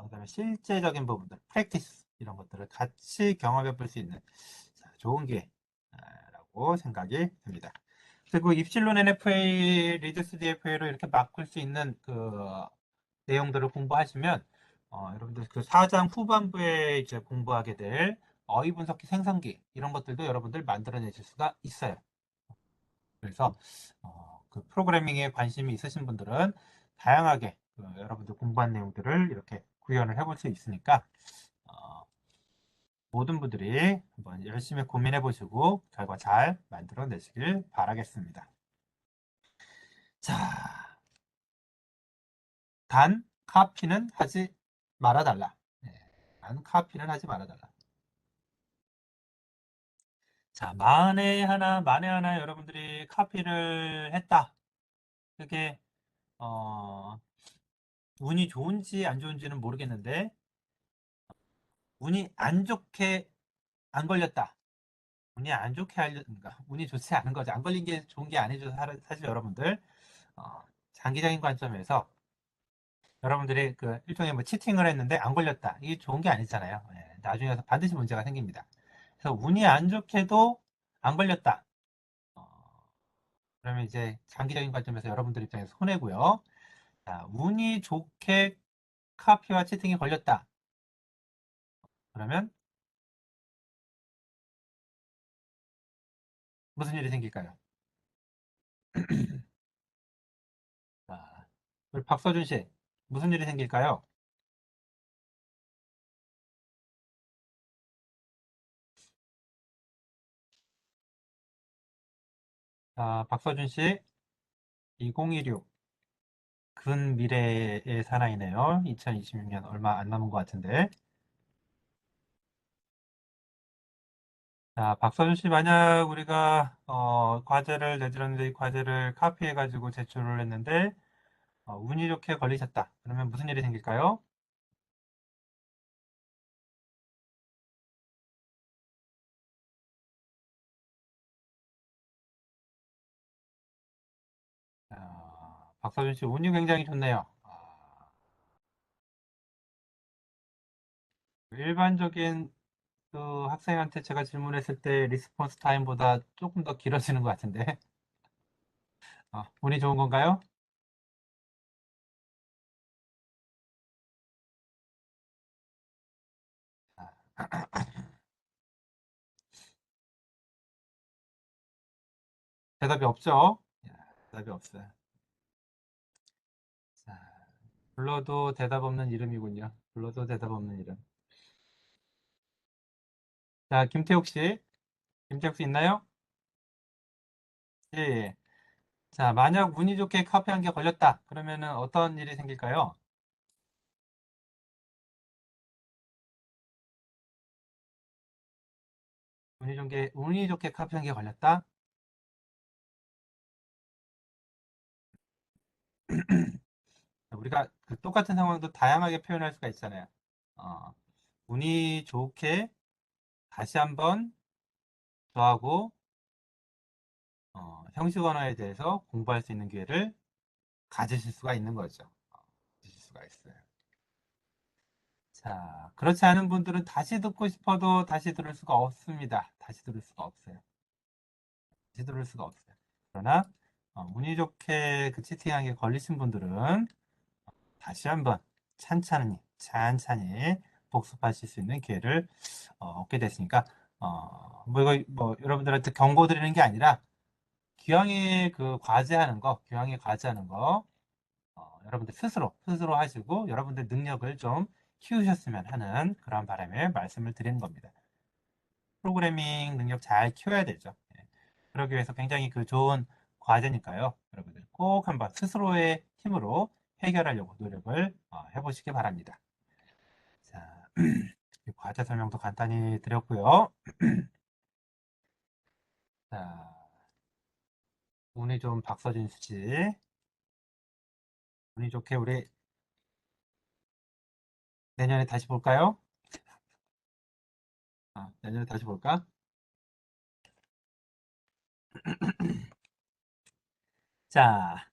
S1: 그다음에 실제적인 부분들 프랙티스 이런 것들을 같이 경험해 볼 수 있는 자, 좋은 기회라고 생각이 듭니다. 그리고 입실론 NFA, 리듀스 DFA로 이렇게 바꿀 수 있는 그 내용들을 공부하시면 여러분들 그 4장 후반부에 이제 공부하게 될 어휘 분석기 생성기 이런 것들도 여러분들 만들어내실 수가 있어요. 그래서 그 프로그래밍에 관심이 있으신 분들은 다양하게 그 여러분들 공부한 내용들을 이렇게 구현을 해볼 수 있으니까 모든 분들이 한번 열심히 고민해 보시고 결과 잘 만들어내시길 바라겠습니다. 자, 단 카피는 하지 말아달라. 네, 단 카피는 하지 말아달라. 자, 만에 하나 여러분들이 카피를 했다. 그게, 어, 운이 좋은지 안 좋은지는 모르겠는데, 운이 안 좋게 안 걸렸다. 운이 안 좋게 그러니까 운이 좋지 않은 거죠. 안 걸린 게 좋은 게 아니죠. 사실 여러분들. 어, 장기적인 관점에서 여러분들이 그 일종의 뭐 치팅을 했는데 안 걸렸다. 이게 좋은 게 아니잖아요. 예, 나중에 가서 반드시 문제가 생깁니다. 그래서 운이 안 좋게도 안 걸렸다. 어, 그러면 이제 장기적인 관점에서 여러분들 입장에서 손해고요. 자, 운이 좋게 카피와 치팅이 걸렸다. 그러면 무슨 일이 생길까요? 자, 우리 박서준 씨, 무슨 일이 생길까요? 자, 박서준 씨, 2016. 근미래의 사나이네요. 2026년 얼마 안 남은 것 같은데. 자, 박서준 씨, 만약 우리가 과제를 내드렸는데 이 과제를 카피해가지고 제출을 했는데 운이 좋게 걸리셨다. 그러면 무슨 일이 생길까요? 박서준 씨, 운이 굉장히 좋네요. 일반적인 그 학생한테 제가 질문했을 때 리스폰스 타임보다 조금 더 길어지는 것 같은데. 운이 좋은 건가요? 대답이 없죠? 대답이 없어요. 자, 불러도 대답 없는 이름이군요. 불러도 대답 없는 이름. 자, 김태욱 씨. 김태욱 씨 있나요? 예, 예. 자, 만약 운이 좋게 카페 한 개 걸렸다. 그러면은 어떤 일이 생길까요? 운이 좋게 카페 한 개 걸렸다. 우리가 그 똑같은 상황도 다양하게 표현할 수가 있잖아요. 어, 운이 좋게 다시 한번 저하고 형식 언어에 대해서 공부할 수 있는 기회를 가지실 수가 있는 거죠. 가지실 수가 있어요. 자, 그렇지 않은 분들은 다시 듣고 싶어도 다시 들을 수가 없습니다. 다시 들을 수가 없어요. 다시 들을 수가 없어요. 그러나 운이 좋게 그 치팅하게 걸리신 분들은 다시 한번 찬찬히 복습하실 수 있는 기회를 얻게 됐으니까 뭐 이거 뭐 여러분들한테 경고 드리는 게 아니라 기왕에 과제하는 거 여러분들 스스로 하시고 여러분들 능력을 좀 키우셨으면 하는 그런 바람에 말씀을 드리는 겁니다. 프로그래밍 능력 잘 키워야 되죠. 예. 그러기 위해서 굉장히 그 좋은 과제니까요. 여러분들 꼭 한번 스스로의 힘으로 해결하려고 노력을 해보시기 바랍니다. 자, 과제 설명도 간단히 드렸고요. 자, 운이 좀 박서진 씨, 운이 좋게 우리 내년에 다시 볼까요? 내년에 다시 볼까? 자,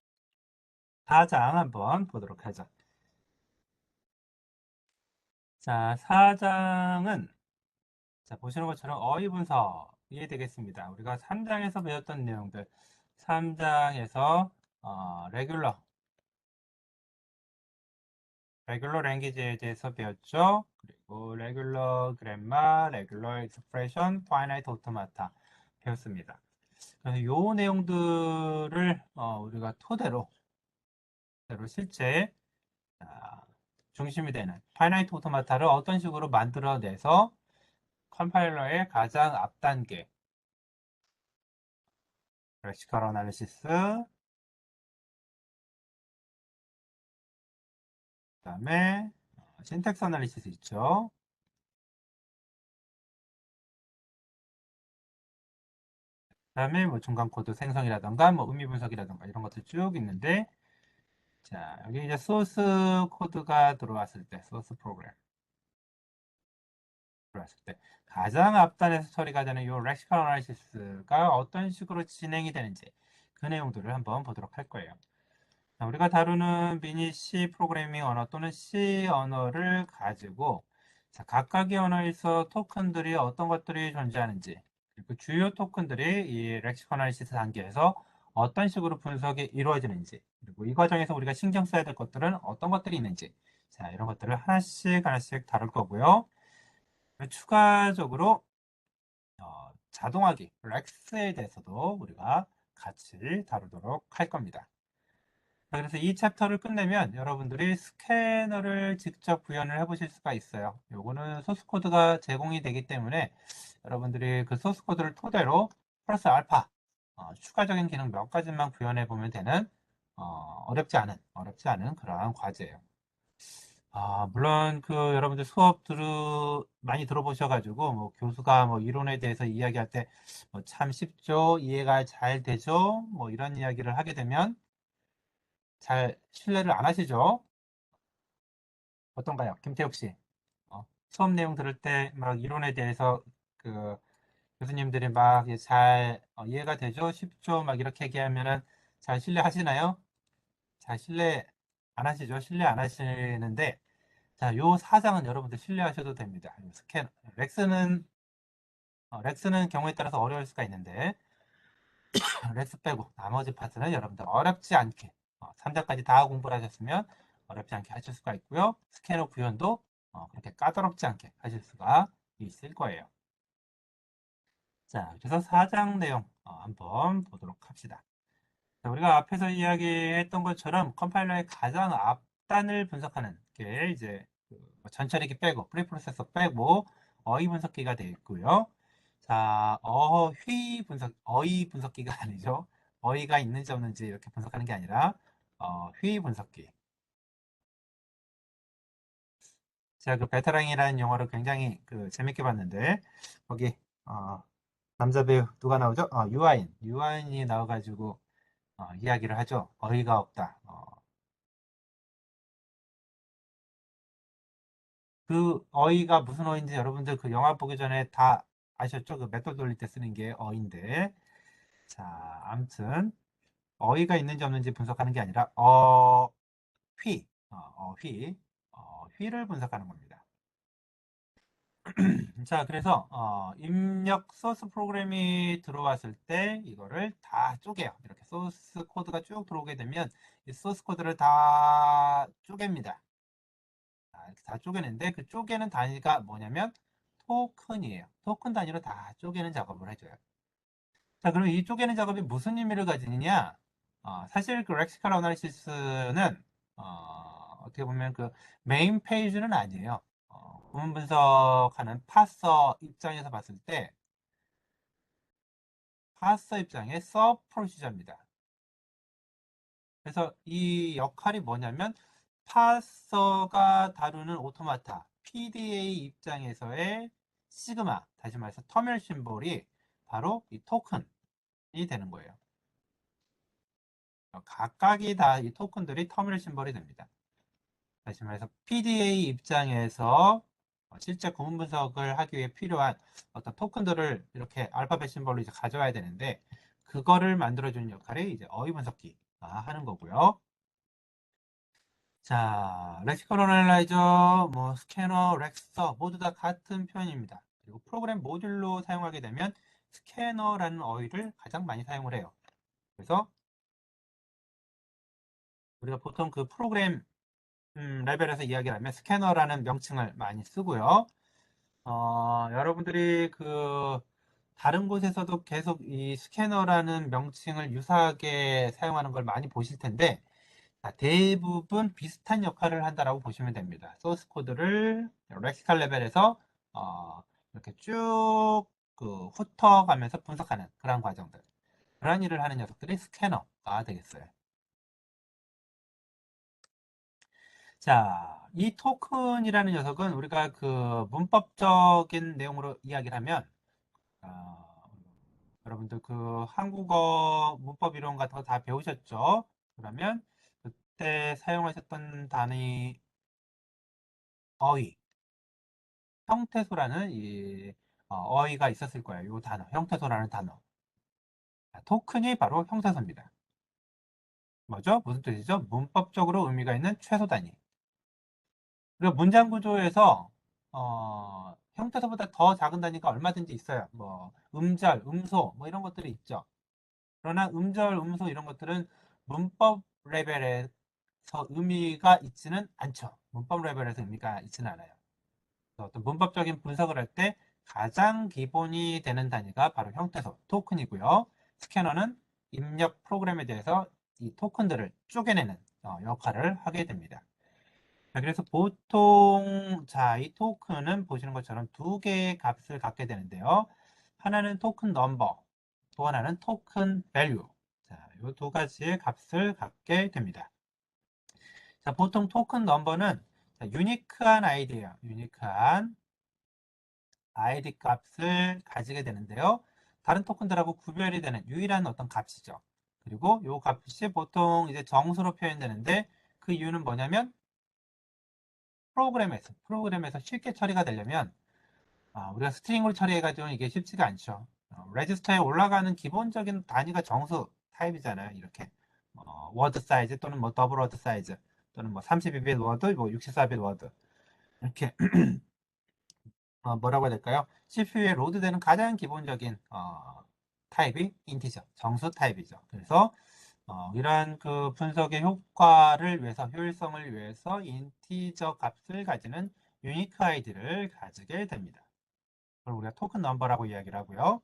S1: 4장 한번 보도록 하죠. 자, 4장은 자, 보시는 것처럼 어휘 분석이 되겠습니다. 우리가 3장에서 배웠던 내용들, 3장에서 레귤러 랭귀지에 대해서 배웠죠. 그리고 레귤러 그래마, 레귤러 익스프레션, 파이나이트 오토마타 배웠습니다. 그래서 이 내용들을 우리가 토대로 실제 아, 중심이 되는 파이나이트 오토마타를 어떤 식으로 만들어내서 컴파일러의 가장 앞단계 렉시컬 어널리시스 그다음에 신텍스 어널리시스 있죠. 그다음에 뭐 중간 코드 생성이라던가 뭐 의미 분석이라던가 이런 것들 쭉 있는데 자, 여기 이제 소스 코드가 들어왔을 때 소스 프로그램 들어왔을 때 가장 앞단에서 처리가 되는 이 렉시컬 어나리시스가 어떤 식으로 진행이 되는지 그 내용들을 한번 보도록 할 거예요. 자, 우리가 다루는 미니 C 프로그래밍 언어 또는 C 언어를 가지고 자, 각각의 언어에서 토큰들이 어떤 것들이 존재하는지 그리고 주요 토큰들이 이 렉시컬 어나리시스 단계에서 어떤 식으로 분석이 이루어지는지 그리고 이 과정에서 우리가 신경 써야 될 것들은 어떤 것들이 있는지 자, 이런 것들을 하나씩 하나씩 다룰 거고요. 추가적으로 자동화기 렉스에 대해서도 우리가 같이 다루도록 할 겁니다. 그래서 이 챕터를 끝내면 여러분들이 스캐너를 직접 구현을 해 보실 수가 있어요. 요거는 소스 코드가 제공이 되기 때문에 여러분들이 그 소스 코드를 토대로 플러스 알파 추가적인 기능 몇 가지만 구현해 보면 되는 어렵지 않은 그러한 과제예요. 물론 그 여러분들 수업 많이 들어보셔가지고 뭐 교수가 뭐 이론에 대해서 이야기할 때 뭐 참 쉽죠, 이해가 잘 되죠, 뭐 이런 이야기를 하게 되면 잘 신뢰를 안 하시죠? 어떤가요, 김태욱 씨? 수업 내용 들을 때 막 이론에 대해서 그 교수님들이 막 잘 이해가 되죠, 쉽죠, 막 이렇게 얘기하면은 잘 신뢰하시나요? 잘 신뢰 안 하시죠? 신뢰 안 하시는데 자, 요 사장은 여러분들 신뢰하셔도 됩니다. 렉스는 경우에 따라서 어려울 수가 있는데 렉스 빼고 나머지 파트는 여러분들 어렵지 않게 3장까지 다 공부를 하셨으면 어렵지 않게 하실 수가 있고요. 스캐너 구현도 그렇게 까다롭지 않게 하실 수가 있을 거예요. 자, 그래서 4장 내용 한번 보도록 합시다. 자, 우리가 앞에서 이야기했던 것처럼 컴파일러의 가장 앞단을 분석하는 게 이제 뭐 전처리기 빼고 프리프로세서 빼고 어휘 분석기가 되어 있고요. 자, 어휘 분석기가 아니죠. 어휘가 있는지 없는지 이렇게 분석하는 게 아니라 휘 분석기. 제가 그 베테랑이라는 영화를 굉장히 재밌게 봤는데 거기 어, 남자 배우 누가 나오죠? 유아인이 나와가지고 이야기를 하죠. 어이가 없다. 그 어이가 무슨 어인지 여러분들 그 영화 보기 전에 다 아셨죠? 그 맷돌 돌릴 때 쓰는 게 어인데. 자, 아무튼 어이가 있는지 없는지 분석하는 게 아니라 휘를 분석하는 겁니다. 자, 그래서 입력 소스 프로그램이 들어왔을 때 이거를 다 쪼개요. 이렇게 소스 코드가 쭉 들어오게 되면 이 소스 코드를 다 쪼갭니다. 이렇게 다 쪼개는데 그 쪼개는 단위가 뭐냐면 토큰이에요. 토큰 단위로 다 쪼개는 작업을 해줘요. 자, 그럼 이 쪼개는 작업이 무슨 의미를 가지느냐? 사실 그 렉시컬 어나리시스는 어떻게 보면 그 메인 페이지는 아니에요. 구문 분석하는 파서 입장에서 봤을 때 파서 입장의 서브 프로시저입니다. 그래서 이 역할이 뭐냐면 파서가 다루는 오토마타 PDA 입장에서의 시그마, 다시 말해서 터미널 심볼이 바로 이 토큰이 되는 거예요. 각각이 다 이 토큰들이 터미널 심볼이 됩니다. 다시 말해서 PDA 입장에서 실제 구문 분석을 하기 위해 필요한 어떤 토큰들을 이렇게 알파벳 심볼로 이제 가져와야 되는데 그거를 만들어주는 역할이 이제 어휘 분석기가 하는 거고요. 자, 렉시컬 어널라이저, 뭐 스캐너, 렉서 모두 다 같은 표현입니다. 그리고 프로그램 모듈로 사용하게 되면 스캐너라는 어휘를 가장 많이 사용을 해요. 그래서 우리가 보통 그 프로그램 레벨에서 이야기를 하면 스캐너라는 명칭을 많이 쓰고요. 여러분들이 다른 곳에서도 계속 이 스캐너라는 명칭을 유사하게 사용하는 걸 많이 보실 텐데 대부분 비슷한 역할을 한다라고 보시면 됩니다. 소스 코드를 렉시컬 레벨에서 이렇게 쭉 훑어가면서 분석하는 그런 과정들, 그런 일을 하는 녀석들이 스캐너가 되겠어요. 자, 이 토큰이라는 녀석은 우리가 문법적인 내용으로 이야기를 하면 어, 여러분들 그 한국어 문법 이론 같은 거 다 배우셨죠? 그러면 그때 사용하셨던 단위 어휘, 형태소라는 이 어휘가 있었을 거예요. 이 단어, 형태소라는 단어. 토큰이 바로 형태소입니다. 뭐죠? 무슨 뜻이죠? 문법적으로 의미가 있는 최소 단위. 그리고 문장 구조에서 형태소보다 더 작은 단위가 얼마든지 있어요. 뭐 음절, 음소 뭐 이런 것들이 있죠. 그러나 음절, 음소 이런 것들은 문법 레벨에서 의미가 있지는 않죠. 문법 레벨에서 의미가 있지는 않아요. 어떤 문법적인 분석을 할 때 가장 기본이 되는 단위가 바로 형태소, 토큰이고요. 스캐너는 입력 프로그램에 대해서 이 토큰들을 쪼개내는 역할을 하게 됩니다. 자, 그래서 보통 이 토큰은 보시는 것처럼 두 개의 값을 갖게 되는데요. 하나는 토큰 넘버, 또 하나는 토큰 밸류. 자, 이 두 가지의 값을 갖게 됩니다. 자, 보통 토큰 넘버는 유니크한 아이디예요. 유니크한 id 값을 가지게 되는데요. 다른 토큰들하고 구별이 되는 유일한 어떤 값이죠. 그리고 이 값이 보통 이제 정수로 표현되는데 그 이유는 뭐냐면 프로그램에서 쉽게 처리가 되려면 우리가 스트링으로 처리해가지고 이게 쉽지가 않죠. 레지스터에 올라가는 기본적인 단위가 정수 타입이잖아요. 이렇게 워드 사이즈 또는 뭐 더블 워드 사이즈 또는 뭐 32비트 워드, 뭐 64비트 워드 이렇게 뭐라고 해야 될까요? CPU에 로드되는 가장 기본적인 타입이 인티저, 정수 타입이죠. 그래서 이러한 그 분석의 효과를 위해서, 효율성을 위해서 인티저 값을 가지는 유니크 아이디를 가지게 됩니다. 그걸 우리가 토큰 넘버라고 이야기를 하고요.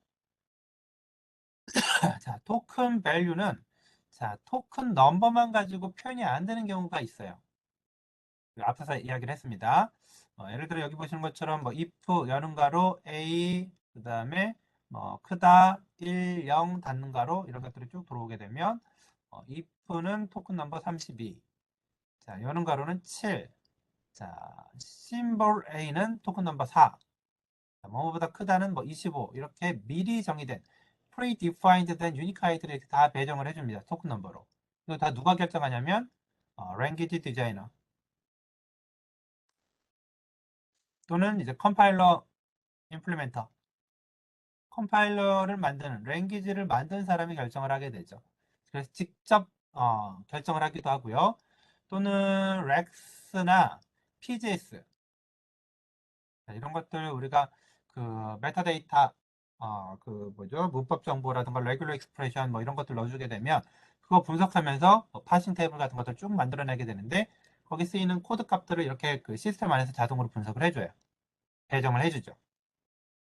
S1: 자, 토큰 밸류는 토큰 넘버만 가지고 표현이 안 되는 경우가 있어요. 앞서서 이야기를 했습니다. 예를 들어 여기 보시는 것처럼 뭐 if 여는 가로 a 그 다음에 뭐 크다 1 0 닫는 가로 이런 것들이 쭉 들어오게 되면 if는 토큰 넘버 32, 자 여는 가로는 7, 자 심볼 a는 토큰 넘버 4, 뭐보다 크다는 뭐 25, 이렇게 미리 정의된 predefined 된 유니크 아이들을 다 배정을 해줍니다. 토큰 넘버로. 이거 다 누가 결정하냐면 랭귀지 디자이너 또는 이제 컴파일러 임플리멘터, 컴파일러를 만드는 랭귀지를 만든 사람이 결정을 하게 되죠. 그래서 직접 결정을 하기도 하고요. 또는 렉스나 PGS 이런 것들 우리가 그 메타데이터 그 뭐죠, 문법 정보라든가 레귤러 익스프레션 뭐 이런 것들 넣어주게 되면 그거 분석하면서 파싱 테이블 같은 것들 쭉 만들어내게 되는데 거기 쓰이는 코드 값들을 이렇게 그 시스템 안에서 자동으로 분석을 해줘요. 배정을 해주죠.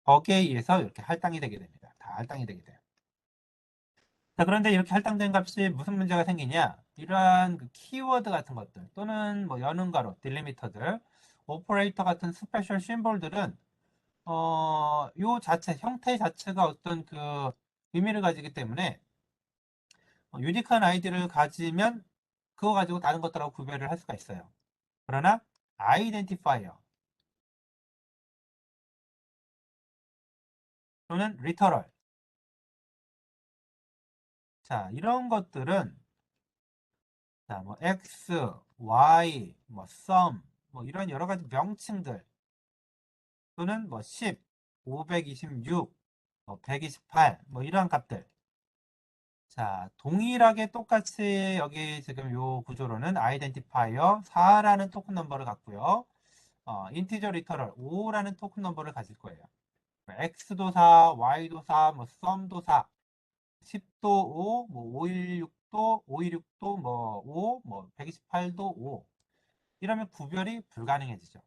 S1: 거기에 의해서 이렇게 할당이 되게 됩니다. 다 할당이 되게 돼요. 자, 그런데 이렇게 할당된 값이 무슨 문제가 생기냐? 이러한 그 키워드 같은 것들 또는 뭐 여는 가로, 딜리미터들, 오퍼레이터 같은 스페셜 심볼들은 요 자체 형태 자체가 어떤 그 의미를 가지기 때문에 유니크한 아이디를 가지면 그거 가지고 다른 것들하고 구별을 할 수가 있어요. 그러나 아이덴티파이어 또는 리터럴, 자 이런 것들은 뭐 x, y, 뭐 sum, 뭐 이런 여러 가지 명칭들 또는 뭐 10, 526, 뭐 128, 뭐 이러한 값들. 자, 동일하게 똑같이 여기 지금 요 구조로는 아이덴티파이어 4라는 토큰 넘버를 갖고요. 인티저 리터럴 5라는 토큰 넘버를 가질 거예요. x도 4, y도 4, 뭐 sum도 4, 10도 5, 뭐 516도, 526도 뭐 5, 뭐 128도 5. 이러면 구별이 불가능해지죠.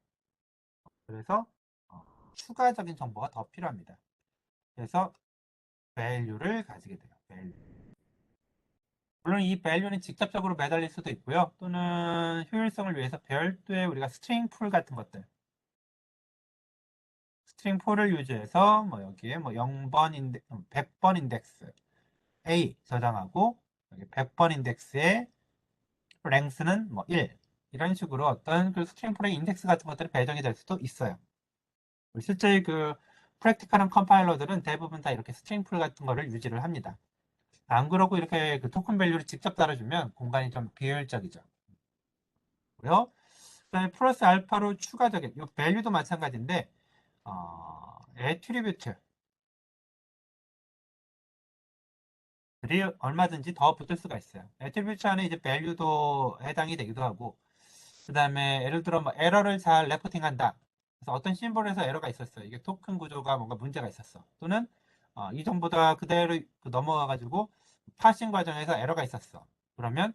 S1: 그래서 추가적인 정보가 더 필요합니다. 그래서 value를 가지게 돼요. value. 물론 이 value는 직접적으로 매달릴 수도 있고요. 또는 효율성을 위해서 별도의 우리가 스트링 풀 같은 것들, 스트링 풀을 유지해서 뭐 여기에 뭐 0번 인덱, 100번 인덱스 A 저장하고 여기 100번 인덱스의 랭스는 뭐 1, 이런 식으로 어떤 그 스트링 풀의 인덱스 같은 것들이 배정이 될 수도 있어요. 실제 그 프랙티컬한 컴파일러들은 대부분 다 이렇게 스트링 풀 같은 거를 유지를 합니다. 안 그러고 이렇게 그 토큰 밸류를 직접 따라주면 공간이 좀 비효율적이죠. 고요. 그다음에 플러스 알파로 추가적인 이 밸류도 마찬가지인데 애트리뷰트들이 얼마든지 더 붙을 수가 있어요. 애트리뷰트 안에 이제 밸류도 해당이 되기도 하고, 그 다음에 예를 들어 뭐 에러를 잘 레포팅한다. 그래서 어떤 심볼에서 에러가 있었어요. 이게 토큰 구조가 뭔가 문제가 있었어. 또는 이전보다 그대로 넘어가가지고 파싱 과정에서 에러가 있었어. 그러면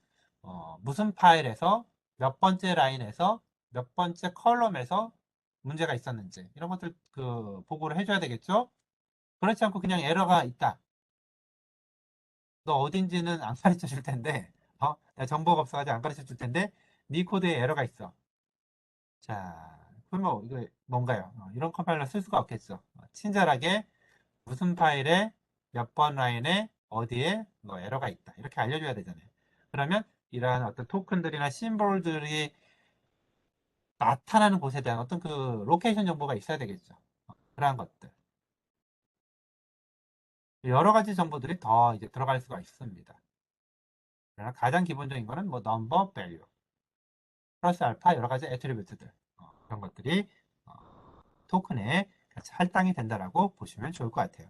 S1: 무슨 파일에서 몇 번째 라인에서 몇 번째 컬럼에서 문제가 있었는지 이런 것들 그 보고를 해줘야 되겠죠. 그렇지 않고 그냥 에러가 있다. 너 어딘지는 안 가르쳐 줄 텐데, 내가 정보가 없어가지고 안 가르쳐 줄 텐데, 네 코드에 에러가 있어. 자, 그러면 이거 뭔가요? 이런 컴파일러 쓸 수가 없겠죠. 친절하게 무슨 파일에 몇 번 라인에 어디에 뭐 에러가 있다. 이렇게 알려줘야 되잖아요. 그러면 이러한 어떤 토큰들이나 심볼들이 나타나는 곳에 대한 어떤 그 로케이션 정보가 있어야 되겠죠. 그러한 것들. 여러 가지 정보들이 더 이제 들어갈 수가 있습니다. 그러나 가장 기본적인 거는 뭐 넘버, 밸류, 플러스 알파 여러 가지 애트리뷰트들 그런 것들이 어, 토큰에 같이 할당이 된다라고 보시면 좋을 것 같아요.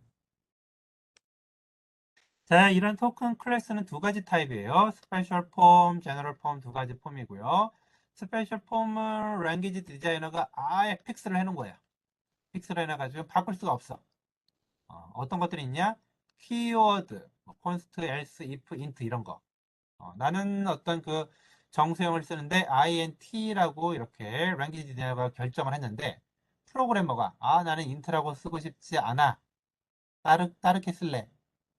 S1: 자, 이런 토큰 클래스는 두 가지 타입이에요. 스페셜 폼, 제너럴 폼 두 가지 폼이고요. 스페셜 폼은 랭귀지 디자이너가 아예 픽스를 해놓은 거예요. 픽스를 해놔가지고 바꿀 수가 없어. 떤 것들이 있냐? 키워드, const, else, if, int 이런 거. 나는 어떤 그 정수형을 쓰는데 int라고 이렇게 랭귀지 디자이너가 결정을 했는데 프로그래머가 나는 int라고 쓰고 싶지 않아. 다르게 쓸래.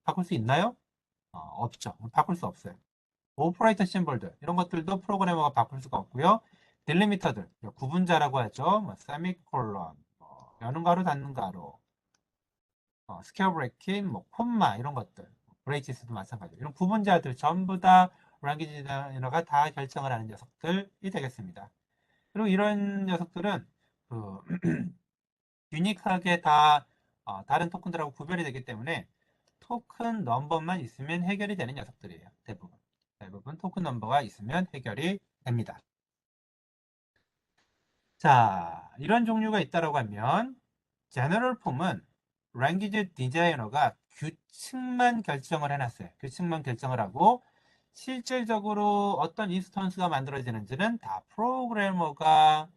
S1: 바꿀 수 있나요? 없죠. 바꿀 수 없어요. 오퍼레이터 심볼들 이런 것들도 프로그래머가 바꿀 수가 없고요. 딜리미터들 구분자라고 하죠. 뭐 세미콜론, 여는 가로 닫는 가로, 스퀘어 브레이킹, 뭐 콤마 이런 것들, 브레이치스도 마찬가지로 이런 구분자들 전부 다 랭귀지 디자이너가 다 결정을 하는 녀석들이 되겠습니다. 그리고 이런 녀석들은 그 유니크하게 다 다른 토큰들하고 구별이 되기 때문에 토큰 넘버만 있으면 해결이 되는 녀석들이에요. 대부분 토큰 넘버가 있으면 해결이 됩니다. 자, 이런 종류가 있다고 하면 제너럴 폼은 랭귀지 디자이너가 규칙만 결정을 해놨어요. 규칙만 결정을 하고 실질적으로 어떤 인스턴스가 만들어지는지는 다 프로그래머가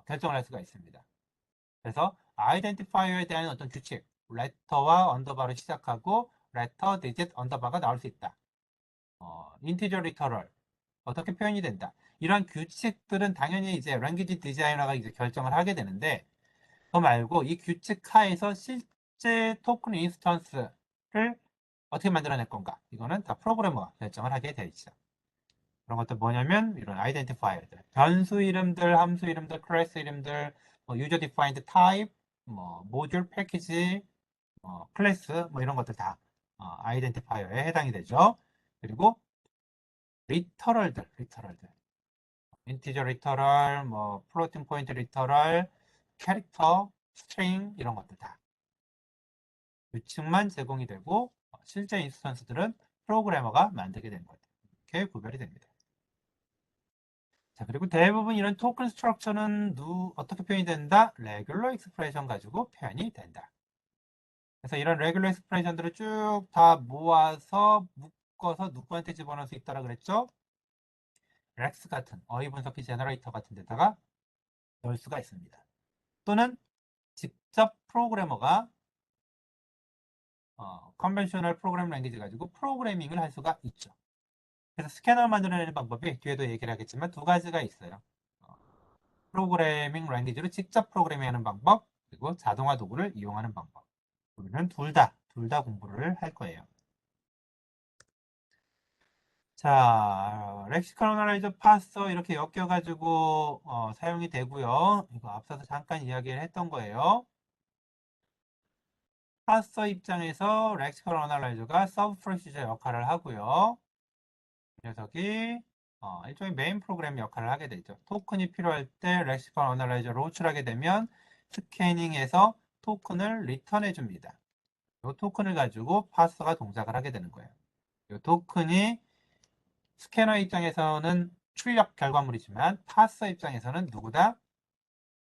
S1: 결정을 할 수가 있습니다. 그래서 아이덴티파이어에 대한 어떤 규칙, 레터와 언더바로 시작하고 레터, 디짓, 언더바가 나올 수 있다. 인티저 리터럴 어떻게 표현이 된다. 이런 규칙들은 당연히 이제 랭귀지 디자이너가 이제 결정을 하게 되는데 그거 말고 이 규칙 하에서 실제 토큰 인스턴스를 어떻게 만들어낼 건가? 이거는 다 프로그래머가 결정을 하게 돼 있죠. 그런 것들 뭐냐면 이런 아이덴티파이어들, 변수 이름들, 함수 이름들, 클래스 이름들, 뭐 유저 디파인드 타입, 뭐 모듈 패키지, 클래스 뭐 이런 것들 다 아이덴티파이어에 해당이 되죠. 그리고 리터럴들, 인티저 리터럴, 뭐 플로팅 포인트 리터럴, 캐릭터, 스트링 이런 것들 다 규칙만 제공이 되고 실제 인스턴스들은 프로그래머가 만들게 되는 거죠. 이렇게 구별이 됩니다. 자, 그리고 대부분 이런 토큰 스트럭처는 어떻게 표현이 된다? 레귤러 익스프레션 가지고 표현이 된다. 그래서 이런 레귤러 익스프레션들을 쭉 다 모아서 묶어서 누구한테 집어넣을 수 있다라 그랬죠? 렉스 같은 어휘 분석기 제너레이터 같은 데다가 넣을 수가 있습니다. 또는 직접 프로그래머가 컨벤셔널 프로그램 랭귀지 가지고 프로그래밍을 할 수가 있죠. 그래서 스캐너 만들어내는 방법이 뒤에도 얘기를 하겠지만 두 가지가 있어요. 어, 프로그래밍 랭귀지로 직접 프로그래밍하는 방법, 그리고 자동화 도구를 이용하는 방법. 우리는 둘 다 공부를 할 거예요. 자, 렉시컬 어널라이저 파서 이렇게 엮여가지고 사용이 되고요. 이거 앞서서 잠깐 이야기를 했던 거예요. 파서 입장에서 렉시컬 어널라이저가 서브 프로시저 역할을 하고요. 이 녀석이 일종의 메인 프로그램 역할을 하게 되죠. 토큰이 필요할 때 렉시컬 어널라이저를 호출하게 되면 스캐닝해서 토큰을 리턴해 줍니다. 이 토큰을 가지고 파서가 동작을 하게 되는 거예요. 이 토큰이 스캐너 입장에서는 출력 결과물이지만 파서 입장에서는 누구다?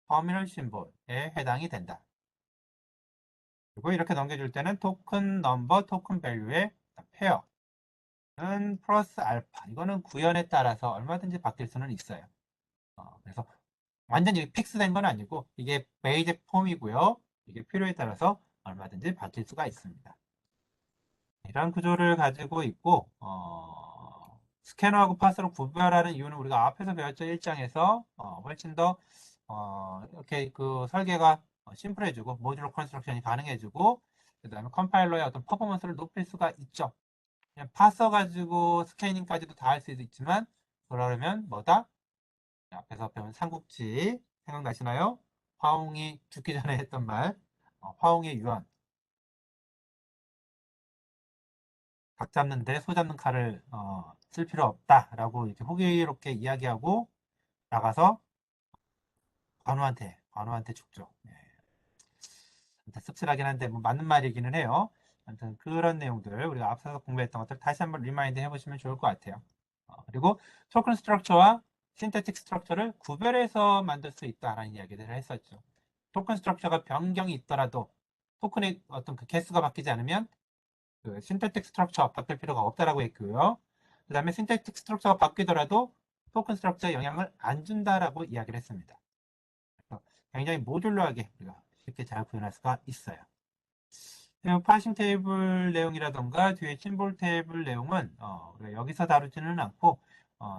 S1: 터미널 심볼에 해당이 된다. 그리고 이렇게 넘겨줄 때는 토큰 넘버, 토큰 밸류의 페어는 플러스 알파. 이거는 구현에 따라서 얼마든지 바뀔 수는 있어요. 그래서 완전히 픽스된 건 아니고 이게 베이직 폼이고요. 이게 필요에 따라서 얼마든지 바뀔 수가 있습니다. 이런 구조를 가지고 있고 스캐너하고 파스로 구별하는 이유는 우리가 앞에서 배웠죠. 1장에서 훨씬 더 이렇게 그 설계가 심플해지고 모듈러 컨스트럭션이 가능해지고 그 다음에 컴파일러의 어떤 퍼포먼스를 높일 수가 있죠. 그냥 파서 가지고 스캐닝까지도 다 할 수도 있지만 그러려면 뭐다? 앞에서 배운 삼국지 생각나시나요? 화웅이 죽기 전에 했던 말 화웅의 유언 각 잡는데 소 잡는 칼을 쓸 필요 없다라고 이렇게 호기롭게 이야기하고 나가서 관우한테 죽죠. 네. 씁쓸하긴 한데 뭐 맞는 말이기는 해요. 아무튼 그런 내용들 우리가 앞서서 공부했던 것들 다시 한번 리마인드 해보시면 좋을 것 같아요. 그리고 토큰 스트럭처와 신테틱 스트럭처를 구별해서 만들 수 있다라는 이야기들을 했었죠. 토큰 스트럭처가 변경이 있더라도 토큰의 어떤 그 개수가 바뀌지 않으면 그 신테틱 스트럭처 바뀔 필요가 없다라고 했고요. 그 다음에 신테틱 스트럭처가 바뀌더라도 토큰 스트럭처에 영향을 안 준다라고 이야기를 했습니다. 그래서 굉장히 모듈러하게 우리가 쉽게 잘 구현할 수가 있어요. 파싱 테이블 내용이라던가 뒤에 심볼 테이블 내용은 여기서 다루지는 않고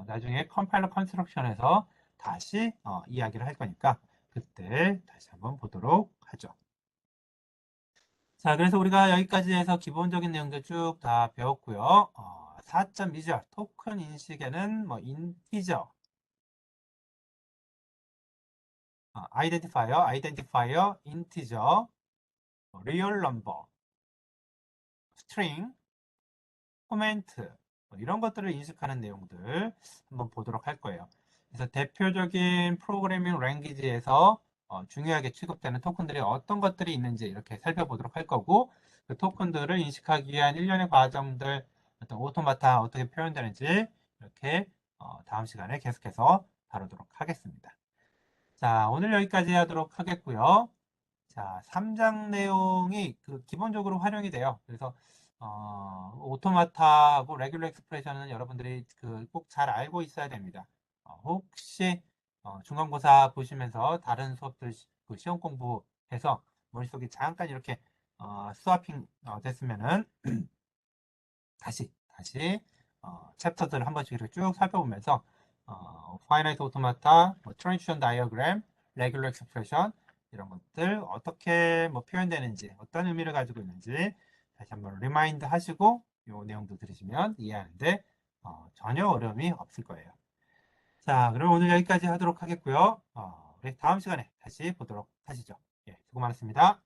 S1: 나중에 컴파일러 컨스트럭션에서 다시 이야기를 할 거니까 그때 다시 한번 보도록 하죠. 자, 그래서 우리가 여기까지 해서 기본적인 내용들 쭉 다 배웠고요. 4.2절 토큰 인식에는 뭐 인티저, 아이덴티파이어, 인티저, 리얼 넘버, 스트링, 코멘트 이런 것들을 인식하는 내용들 한번 보도록 할 거예요. 그래서 대표적인 프로그래밍 랭귀지에서 중요하게 취급되는 토큰들이 어떤 것들이 있는지 이렇게 살펴보도록 할 거고 그 토큰들을 인식하기 위한 일련의 과정들 어떤 오토마타 어떻게 표현되는지 이렇게 다음 시간에 계속해서 다루도록 하겠습니다. 자, 오늘 여기까지 하도록 하겠고요. 자, 3장 내용이 그 기본적으로 활용이 돼요. 그래서 오토마타하고 레귤러 익스프레션은 여러분들이 그 꼭 잘 알고 있어야 됩니다. 혹시 중간고사 보시면서 다른 수업들 그 시험 공부해서 머릿속에 잠깐 이렇게 스와핑 됐으면은 다시 챕터들을 한 번씩 이렇게 쭉 살펴보면서 파이나이트 오토마타, 트랜지션 다이어그램, 레귤러 익스프레션 이런 것들 어떻게 뭐 표현되는지 어떤 의미를 가지고 있는지 다시 한번 리마인드 하시고 이 내용도 들으시면 이해하는데 전혀 어려움이 없을 거예요. 자, 그럼 오늘 여기까지 하도록 하겠고요. 우리 다음 시간에 다시 보도록 하시죠. 예, 수고 많았습니다.